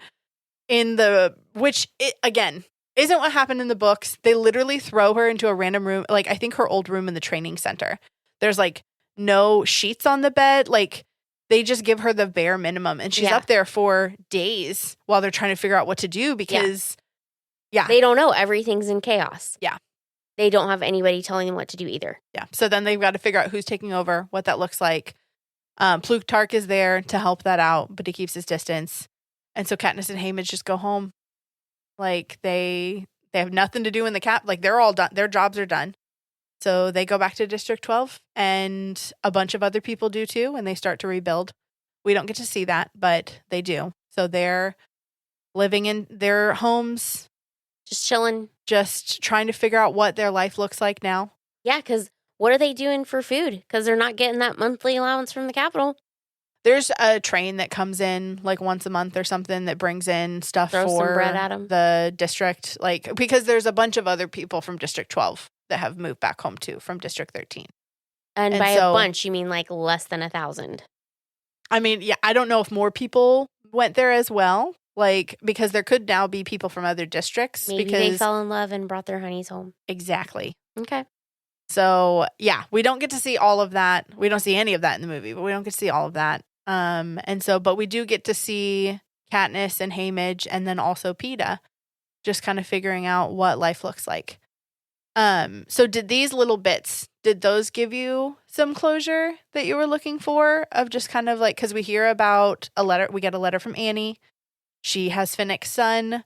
which again isn't what happened in the books. They literally throw her into a random room, like I think her old room in the training center. There's like no sheets on the bed. Like they just give her the bare minimum, and she's up there for days while they're trying to figure out what to do because they don't know. Everything's in chaos. Yeah. They don't have anybody telling them what to do either. Yeah. So then they've got to figure out who's taking over, what that looks like. Plutarch is there to help that out, but he keeps his distance. And so Katniss and Haymitch just go home. Like they have nothing to do in the cap. Like they're all done. Their jobs are done. So they go back to District 12 and a bunch of other people do too. And they start to rebuild. We don't get to see that, but they do. So they're living in their homes. Just chilling. Just trying to figure out what their life looks like now. Yeah, because what are they doing for food? Because they're not getting that monthly allowance from the Capitol. There's a train that comes in like once a month or something that brings in stuff Throw for some bread at 'em. The district. Like, because there's a bunch of other people from District 12 that have moved back home too from District 13. And by a bunch, you mean like less than 1,000. I mean, yeah, I don't know if more people went there as well. Like, because there could now be people from other districts. Maybe they fell in love and brought their honeys home. Exactly. Okay. So, yeah, we don't get to see all of that. We don't see any of that in the movie, but we don't get to see all of that. But we do get to see Katniss and Haymitch and then also Peeta just kind of figuring out what life looks like. So did these little bits, did those give you some closure that you were looking for of just kind of like, because we hear about we get a letter from Annie. She has Finnick's son.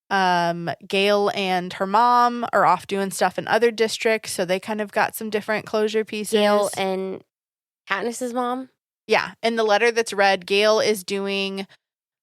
Gale and her mom are off doing stuff in other districts, so they kind of got some different closure pieces. Gale and Katniss's mom? Yeah. In the letter that's read, Gale is doing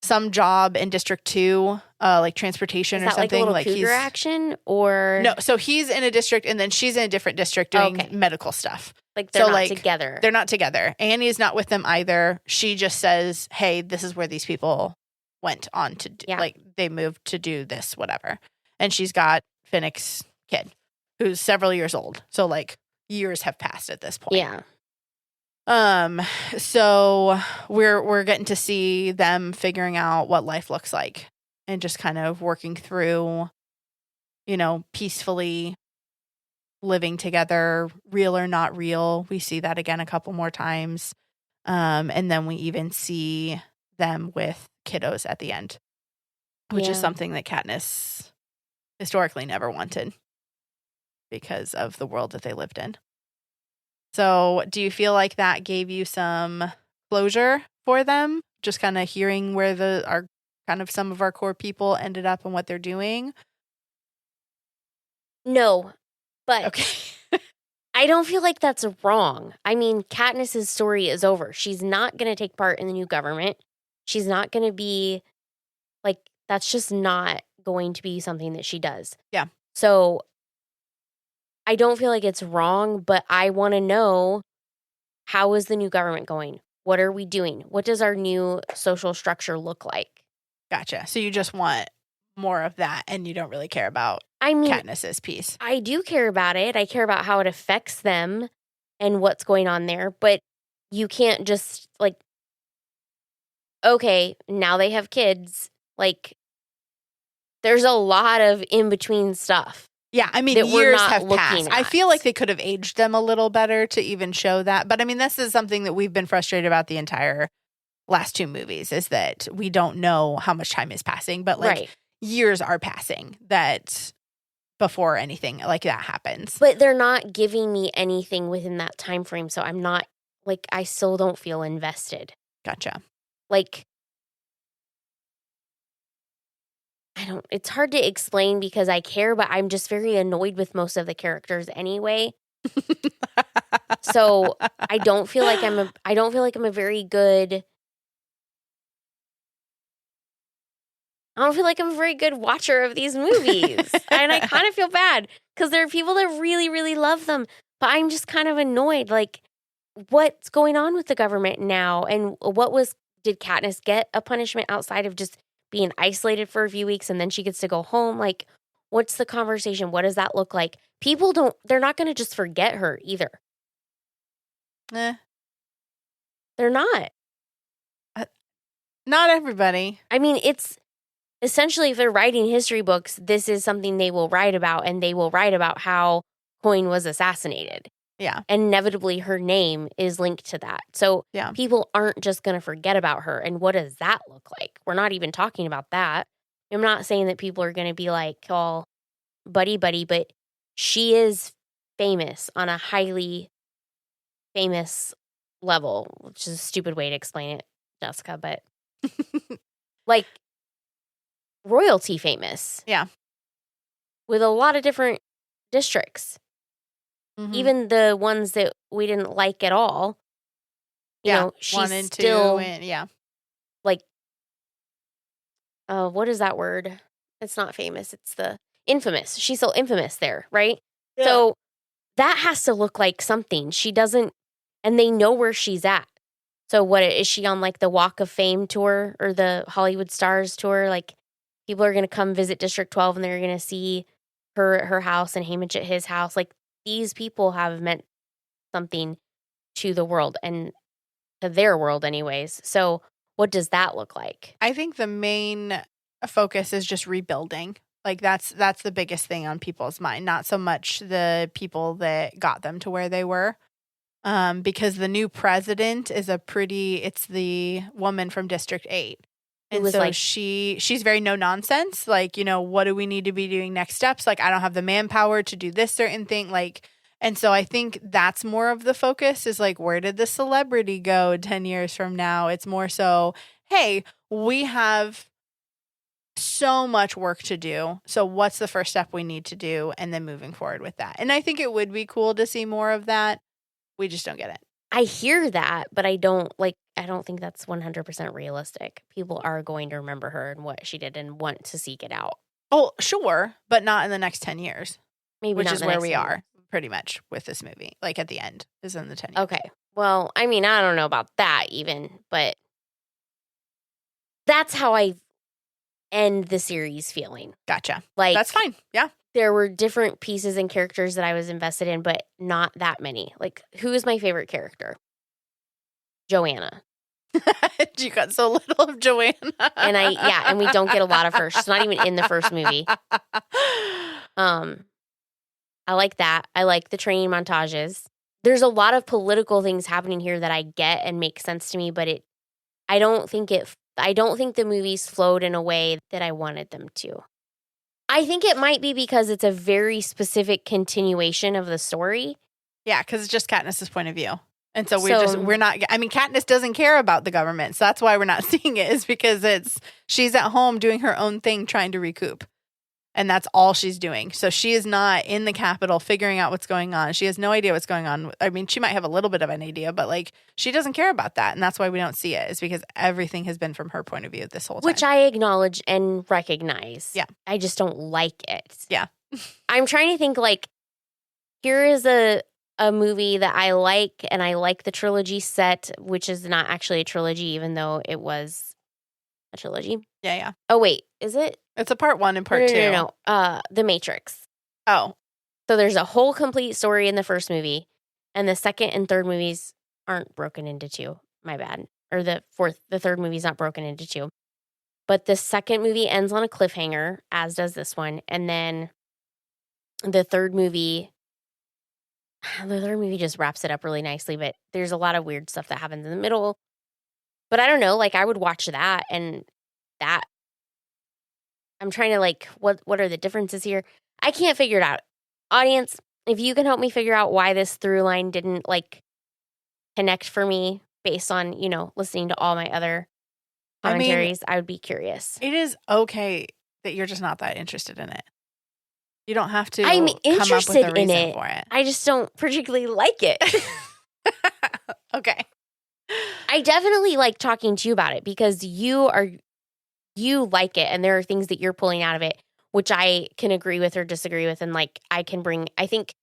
some job in District 2, like transportation or something. Like a little cougar action or no? So he's in a district, and then she's in a different district doing medical stuff. Like they're not together. They're not together. Annie is not with them either. She just says, "Hey, this is where these people went on to do, like they moved to do this, whatever." And she's got Finnick's kid, who's several years old. So like years have passed at this point. Yeah. So we're getting to see them figuring out what life looks like and just kind of working through, peacefully living together, real or not real. We see that again a couple more times. And then we even see them with kiddos at the end, which is something that Katniss historically never wanted because of the world that they lived in. So do you feel like that gave you some closure for them? Just kind of hearing where some of our core people ended up and what they're doing? No, but okay. I don't feel like that's wrong. I mean, Katniss's story is over. She's not going to take part in the new government. She's not going to be like, that's just not going to be something that she does. Yeah. So I don't feel like it's wrong, but I want to know, how is the new government going? What are we doing? What does our new social structure look like? Gotcha. So you just want more of that and you don't really care about Katniss's piece. I do care about it. I care about how it affects them and what's going on there, but you can't just like, okay, now they have kids. Like, there's a lot of in-between stuff. Yeah, I mean, years have passed. I feel like they could have aged them a little better to even show that. But I mean, this is something that we've been frustrated about the entire last 2 movies, is that we don't know how much time is passing. But like years are passing that before anything like that happens. But they're not giving me anything within that time frame. So I'm not, like, I still don't feel invested. Gotcha. Like, it's hard to explain because I care, but I'm just very annoyed with most of the characters anyway. So I don't feel like I'm a very good watcher of these movies. And I kind of feel bad because there are people that really, really love them, but I'm just kind of annoyed. Like, what's going on with the government now? And what was did Katniss get a punishment outside of just being isolated for a few weeks and then she gets to go home? Like, what's the conversation? What does that look like? They're not going to just forget her either. They're not. Not everybody. I mean, it's essentially, if they're writing history books, this is something they will write about, and they will write about how Coin was assassinated. Yeah. And inevitably, her name is linked to that. So people aren't just going to forget about her. And what does that look like? We're not even talking about that. I'm not saying that people are going to be like all buddy-buddy, but she is famous on a highly famous level, which is a stupid way to explain it, Jessica, but like royalty famous. Yeah. With a lot of different districts. Mm-hmm. Even the ones that we didn't like at all. You know, she's 1 and 2 still and like what is that word? It's not famous. It's the infamous. She's still infamous there, right? Yeah. So that has to look like something. She doesn't, and they know where she's at. So what is she on, like the Walk of Fame tour or the Hollywood Stars tour? Like people are going to come visit District 12 and they're going to see her at her house and Haymitch at his house. Like these people have meant something to the world and to their world anyways. So what does that look like? I think the main focus is just rebuilding. Like that's the biggest thing on people's mind, not so much the people that got them to where they were. Because the new president is it's the woman from District 8. And so like, she's very no nonsense. Like, what do we need to be doing next steps? Like, I don't have the manpower to do this certain thing. Like, and so I think that's more of the focus is like, where did the celebrity go 10 years from now? It's more so, hey, we have so much work to do. So what's the first step we need to do? And then moving forward with that. And I think it would be cool to see more of that. We just don't get it. I hear that, but I don't think that's 100% realistic. People are going to remember her and what she did and want to seek it out. Oh, sure, but not in the next 10 years. Maybe which not is where we are pretty much with this movie. Like at the end is in the 10 years. Okay. Well, I mean, I don't know about that even, but that's how I end the series feeling. Gotcha. Like that's fine. Yeah. There were different pieces and characters that I was invested in, but not that many. Like, who is my favorite character? Joanna. You got so little of Joanna. And we don't get a lot of her. She's not even in the first movie. I like that. I like the training montages. There's a lot of political things happening here that I get and make sense to me, but I don't think the movies flowed in a way that I wanted them to. I think it might be because it's a very specific continuation of the story. Yeah, because it's just Katniss's point of view. And so Katniss doesn't care about the government. So that's why we're not seeing it, is because she's at home doing her own thing, trying to recoup. And that's all she's doing. So she is not in the Capitol figuring out what's going on. She has no idea what's going on. I mean, she might have a little bit of an idea, but like she doesn't care about that. And that's why we don't see it, is because everything has been from her point of view this whole time. Which I acknowledge and recognize. Yeah. I just don't like it. Yeah. I'm trying to think like, here is a movie that I like, and I like the trilogy set, which is not actually a trilogy, even though it was a trilogy. Yeah. Oh, wait. Is it? It's a part 1 and part 2. No. The Matrix. Oh. So there's a whole complete story in the first movie, and the second and third movies aren't broken into 2. My bad. Or the third movie's not broken into 2. But the second movie ends on a cliffhanger, as does this one. And then the third movie just wraps it up really nicely, but there's a lot of weird stuff that happens in the middle. But I don't know, like I would watch that, and that I'm trying to like, what are the differences here? I can't figure it out. Audience, if you can help me figure out why this through line didn't like connect for me based on, listening to all my other commentaries, I would be curious. It is okay that you're just not that interested in it. You don't have to I'm interested come up with a in reason it. for it. I just don't particularly like it. Okay. I definitely like talking to you about it because you like it, and there are things that you're pulling out of it, which I can agree with or disagree with. And like, I think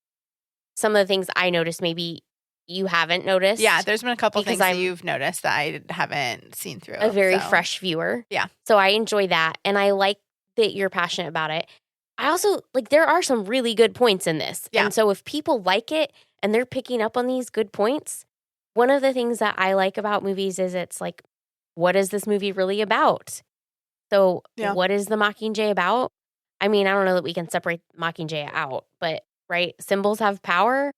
some of the things I noticed, maybe you haven't noticed. Yeah, there's been a couple because things that I'm you've noticed that I haven't seen through. a very so. fresh viewer. Yeah. So I enjoy that. And I like that you're passionate about it. I also, like, there are some really good points in this. Yeah. And so if people like it and they're picking up on these good points, one of the things that I like about movies is it's like, what is this movie really about? So what is the Mockingjay about? I mean, I don't know that we can separate Mockingjay out, but, right, symbols have power.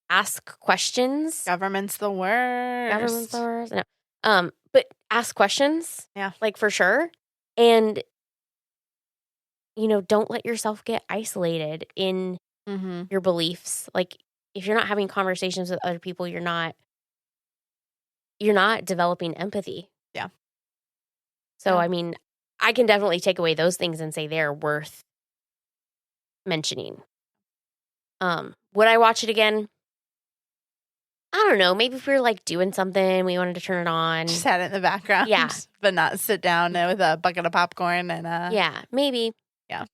Ask questions. Government's the worst. No. But ask questions. Yeah. Like, for sure. And, don't let yourself get isolated in your beliefs. Like, if you're not having conversations with other people, you're not developing empathy. Yeah. So, Yeah. I mean, I can definitely take away those things and say they're worth mentioning. Would I watch it again? I don't know. Maybe if we were like doing something, we wanted to turn it on. Just had it in the background. Yeah. But not sit down with a bucket of popcorn and Yeah, maybe. Yeah.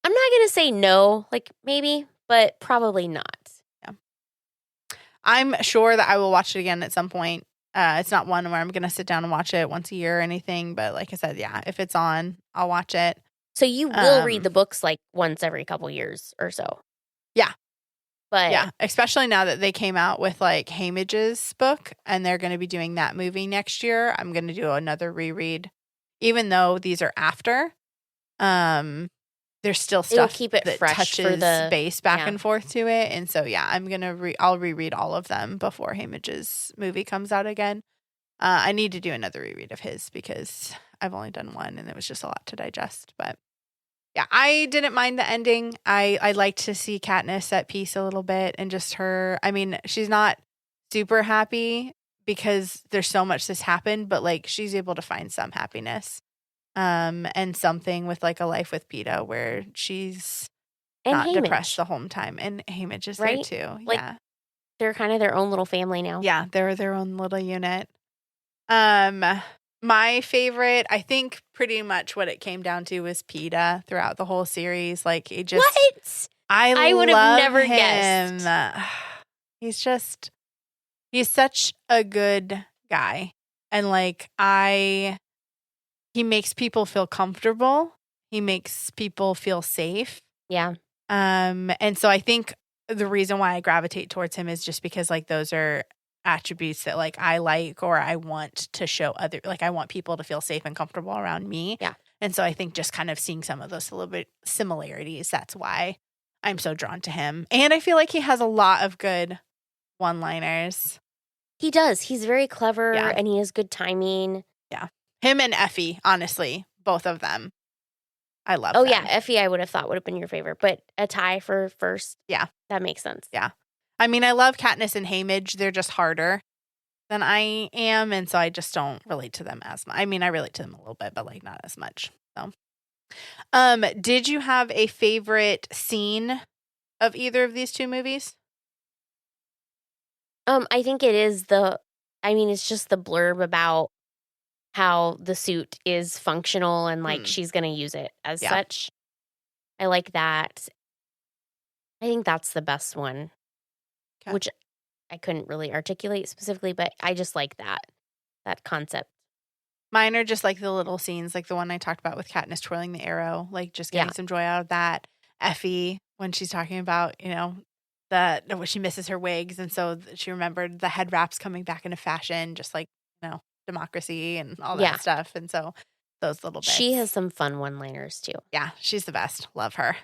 I'm not going to say no, like maybe, but probably not. Yeah. I'm sure that I will watch it again at some point. It's not one where I'm going to sit down and watch it once a year or anything. But like I said, yeah, if it's on, I'll watch it. So you will read the books like once every couple years or so. Yeah. But yeah, especially now that they came out with like Haymage's book and they're going to be doing that movie next year. I'm going to do another reread, even though these are after. There's still stuff keep it that fresh touches for the base back and forth to it, and so yeah, I'll reread all of them before Haymage's movie comes out again. I need to do another reread of his because I've only done one and it was just a lot to digest, but. Yeah, I didn't mind the ending. I liked to see Katniss at peace a little bit and just her. I mean, she's not super happy because there's so much that's happened, but like she's able to find some happiness, and something with like a life with Peeta where she's not depressed the whole time. And Haymitch is there too. Like, yeah, they're kind of their own little family now. Yeah, they're their own little unit. My favorite, I think pretty much what it came down to was Peeta throughout the whole series. Like, it just. What? I would have never him. guessed. He's such a good guy. And like, he makes people feel comfortable. He makes people feel safe. Yeah. And so I think the reason why I gravitate towards him is just because like those are attributes that like I like or I want to show other, like I want people to feel safe and comfortable around me. Yeah. And so I think just kind of seeing some of those little bit similarities, that's why I'm so drawn to him. And I feel like he has a lot of good one-liners. He does. He's very clever and he has good timing. Yeah. Him and Effie, honestly, both of them. I love them. Yeah, Effie I would have thought would have been your favorite, but a tie for first. Yeah. That makes sense. Yeah. I mean, I love Katniss and Haymage. They're just harder than I am, and so I just don't relate to them as much. I mean, I relate to them a little bit, but like not as much. So, did you have a favorite scene of either of these two movies? I think it is it's just the blurb about how the suit is functional and like she's going to use it as such. I like that. I think that's the best one. Okay. Which I couldn't really articulate specifically, but I just like that concept. Mine are just like the little scenes, like the one I talked about with Katniss twirling the arrow, like just getting some joy out of that. Effie, when she's talking about, when she misses her wigs, and so she remembered the head wraps coming back into fashion, just like, democracy and all that stuff. And so those little bits. She has some fun one-liners too. Yeah, she's the best. Love her.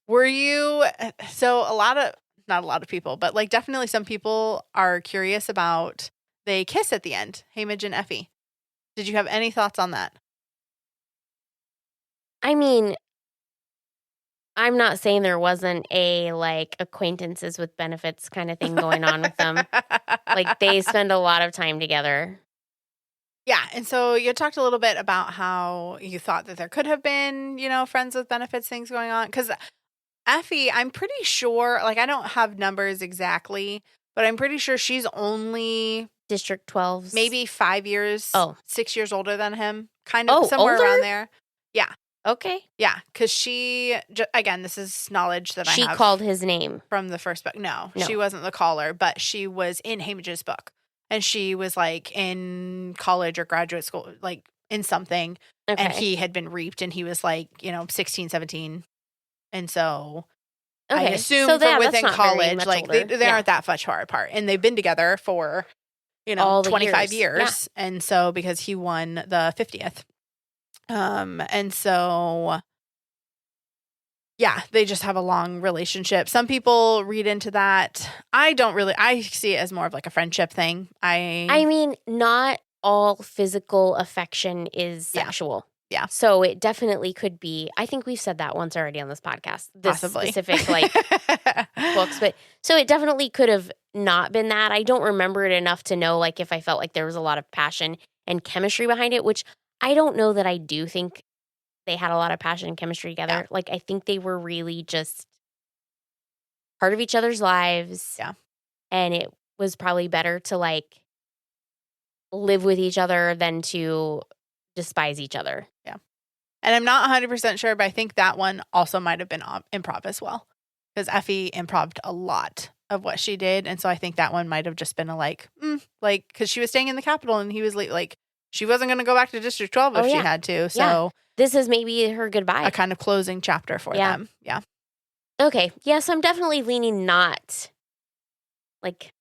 Were you, not a lot of people, but like definitely some people are curious about they kiss at the end, Haymage and Effie. Did you have any thoughts on that? I mean, I'm not saying there wasn't a like acquaintances with benefits kind of thing going on with them. Like they spend a lot of time together. Yeah. And so you talked a little bit about how you thought that there could have been, friends with benefits things going on. Because Effie, I'm pretty sure, like I don't have numbers exactly, but I'm pretty sure she's only District 12, maybe 6 years older than him. Kind of somewhere around there. Yeah. Okay. Yeah, because she, again, this is knowledge that I have. She called his name. From the first book. No, No. she wasn't the caller, but she was in Haymage's book. And she was like in college or graduate school, like in something. Okay. And he had been reaped and he was like, 16, 17. And so Okay. I assume So for within that's not very college, much like older. they aren't that much far apart. And they've been together for, All the 25 years. years. Yeah. And so because he won the 50th. And so yeah, they just have a long relationship. Some people read into that. I see it as more of like a friendship thing. I mean, not all physical affection is sexual. Yeah. So it definitely could be. I think we've said that once already on this podcast. This Possibly. specific books, but so it definitely could have not been that. I don't remember it enough to know like if I felt like there was a lot of passion and chemistry behind it, which I don't know that I do think they had a lot of passion and chemistry together. Yeah. Like I think they were really just part of each other's lives. Yeah. And it was probably better to like live with each other than to despise each other. Yeah. And I'm not 100% sure, but I think that one also might have been improv as well. Because Effie improv'd a lot of what she did. And so I think that one might have just been a because she was staying in the Capitol and he was like, she wasn't going to go back to District 12 if she had to. So yeah. This is maybe her goodbye. A kind of closing chapter for them. Yeah. Okay. Yes, I'm definitely leaning not like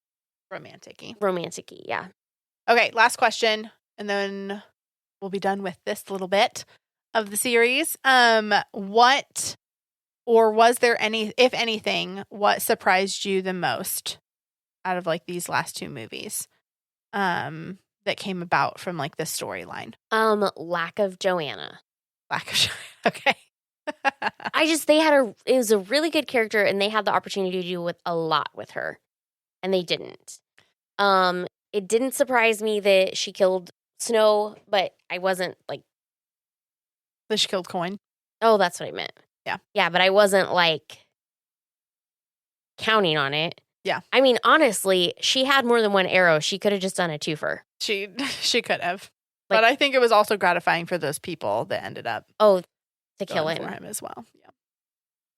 romantic-y. Yeah. Okay. Last question. And then we'll be done with this little bit of the series. What or was there any, if anything, what surprised you the most out of like these last two movies that came about from like this storyline? Lack of Joanna. Okay. It was a really good character and they had the opportunity to do with a lot with her and they didn't. It didn't surprise me that she killed Snow, but I wasn't like. That she killed Coin? Oh, that's what I meant. Yeah. Yeah, but I wasn't like counting on it. Yeah. I mean, honestly, she had more than one arrow. She could have just done a twofer. She could have. But I think it was also gratifying for those people that ended up to kill him. For him as well.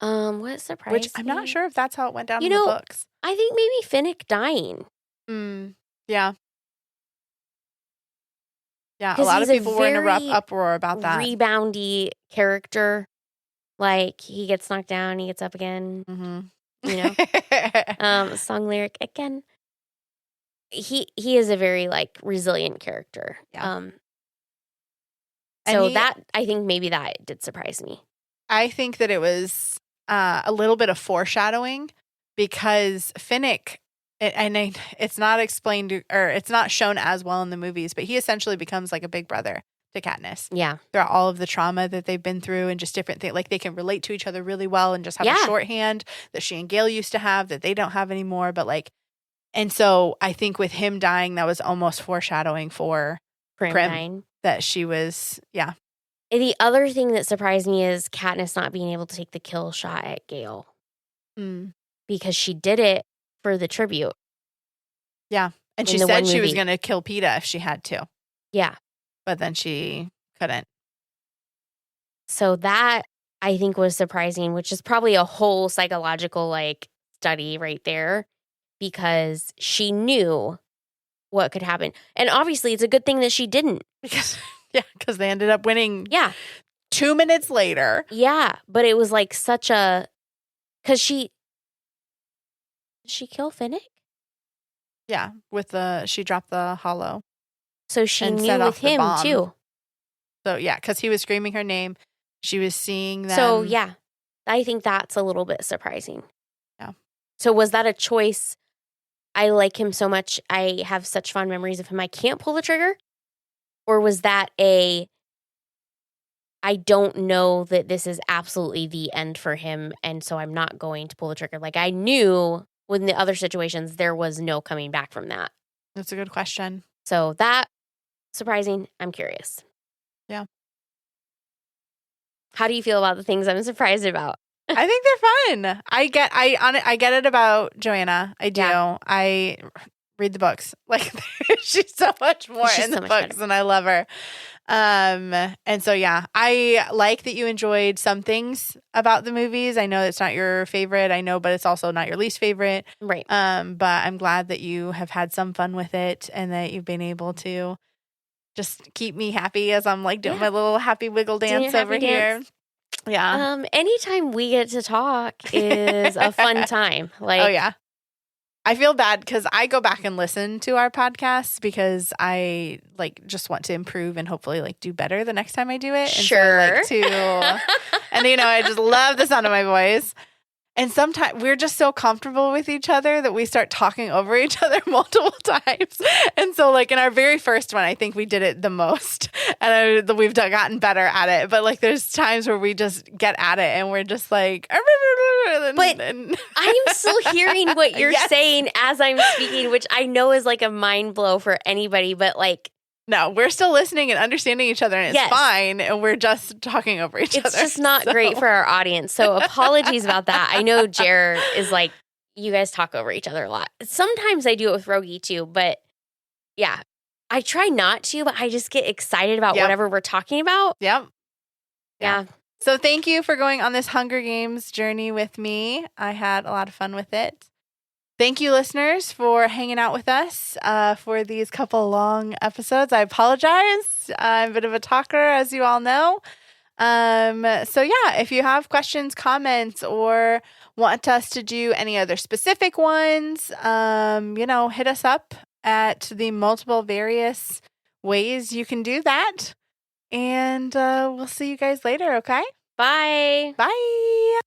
Yeah. What surprised Which I'm not sure if that's how it went down in the books. I think maybe Finnick dying. Yeah. Yeah, a lot of people were in a rough uproar about that. Reboundy character. Like, he gets knocked down, he gets up again. Mm-hmm. Song lyric again. He is a very, like, resilient character. Yeah. I think maybe that did surprise me. I think that it was a little bit of foreshadowing because Finnick, it's not explained or it's not shown as well in the movies, but he essentially becomes like a big brother to Katniss. Yeah. Throughout all of the trauma that they've been through and just different things. Like they can relate to each other really well and just have a shorthand that she and Gale used to have that they don't have anymore. But like, and so I think with him dying, that was almost foreshadowing for Prim that she was, yeah. And the other thing that surprised me is Katniss not being able to take the kill shot at Gale. Because she did it for the tribute. Yeah. And she said she was going to kill Peeta if she had to. Yeah. But then she couldn't. So that, I think, was surprising, which is probably a whole psychological, like, study right there. Because she knew what could happen. And obviously, it's a good thing that she didn't. Because they ended up winning. Yeah. 2 minutes later. Yeah. But it was like such a... Because did she kill Finnick? Yeah. She dropped the hollow. So she knew with him, too. So, yeah. Because he was screaming her name. She was seeing them. So, yeah. I think that's a little bit surprising. Yeah. So was that a choice? I like him so much. I have such fond memories of him. I can't pull the trigger. Or was that I don't know that this is absolutely the end for him, and so I'm not going to pull the trigger. Like, I knew in the other situations there was no coming back from that. That's a good question. So that, surprising. I'm curious. Yeah. How do you feel about the things I'm surprised about? I think they're fun. I get it about Joanna. I do. Yeah. read the books. Like she's so much more in the books, and I love her. And so yeah, I like that you enjoyed some things about the movies. I know it's not your favorite. I know, but it's also not your least favorite. Right. But I'm glad that you have had some fun with it and that you've been able to just keep me happy as I'm like doing my little happy wiggle dance over here. Yeah. Anytime we get to talk is a fun time. Like, oh yeah. I feel bad because I go back and listen to our podcasts because I like just want to improve and hopefully like do better the next time I do it. And sure. So I like to, and I just love the sound of my voice. And sometimes we're just so comfortable with each other that we start talking over each other multiple times. And so like in our very first one, I think we did it the most and we've gotten better at it. But like there's times where we just get at it and we're just like, but I'm still hearing what you're saying as I'm speaking, which I know is like a mind blow for anybody, but like, no, we're still listening and understanding each other, and it's fine, and we're just talking over each other. It's just not great for our audience, so apologies about that. I know Jer is like, you guys talk over each other a lot. Sometimes I do it with Rogie too, but yeah, I try not to, but I just get excited about whatever we're talking about. Yep. Yeah. So thank you for going on this Hunger Games journey with me. I had a lot of fun with it. Thank you, listeners, for hanging out with us for these couple long episodes. I apologize. I'm a bit of a talker, as you all know. So, yeah, if you have questions, comments, or want us to do any other specific ones, hit us up at the multiple various ways you can do that. And we'll see you guys later, okay? Bye. Bye.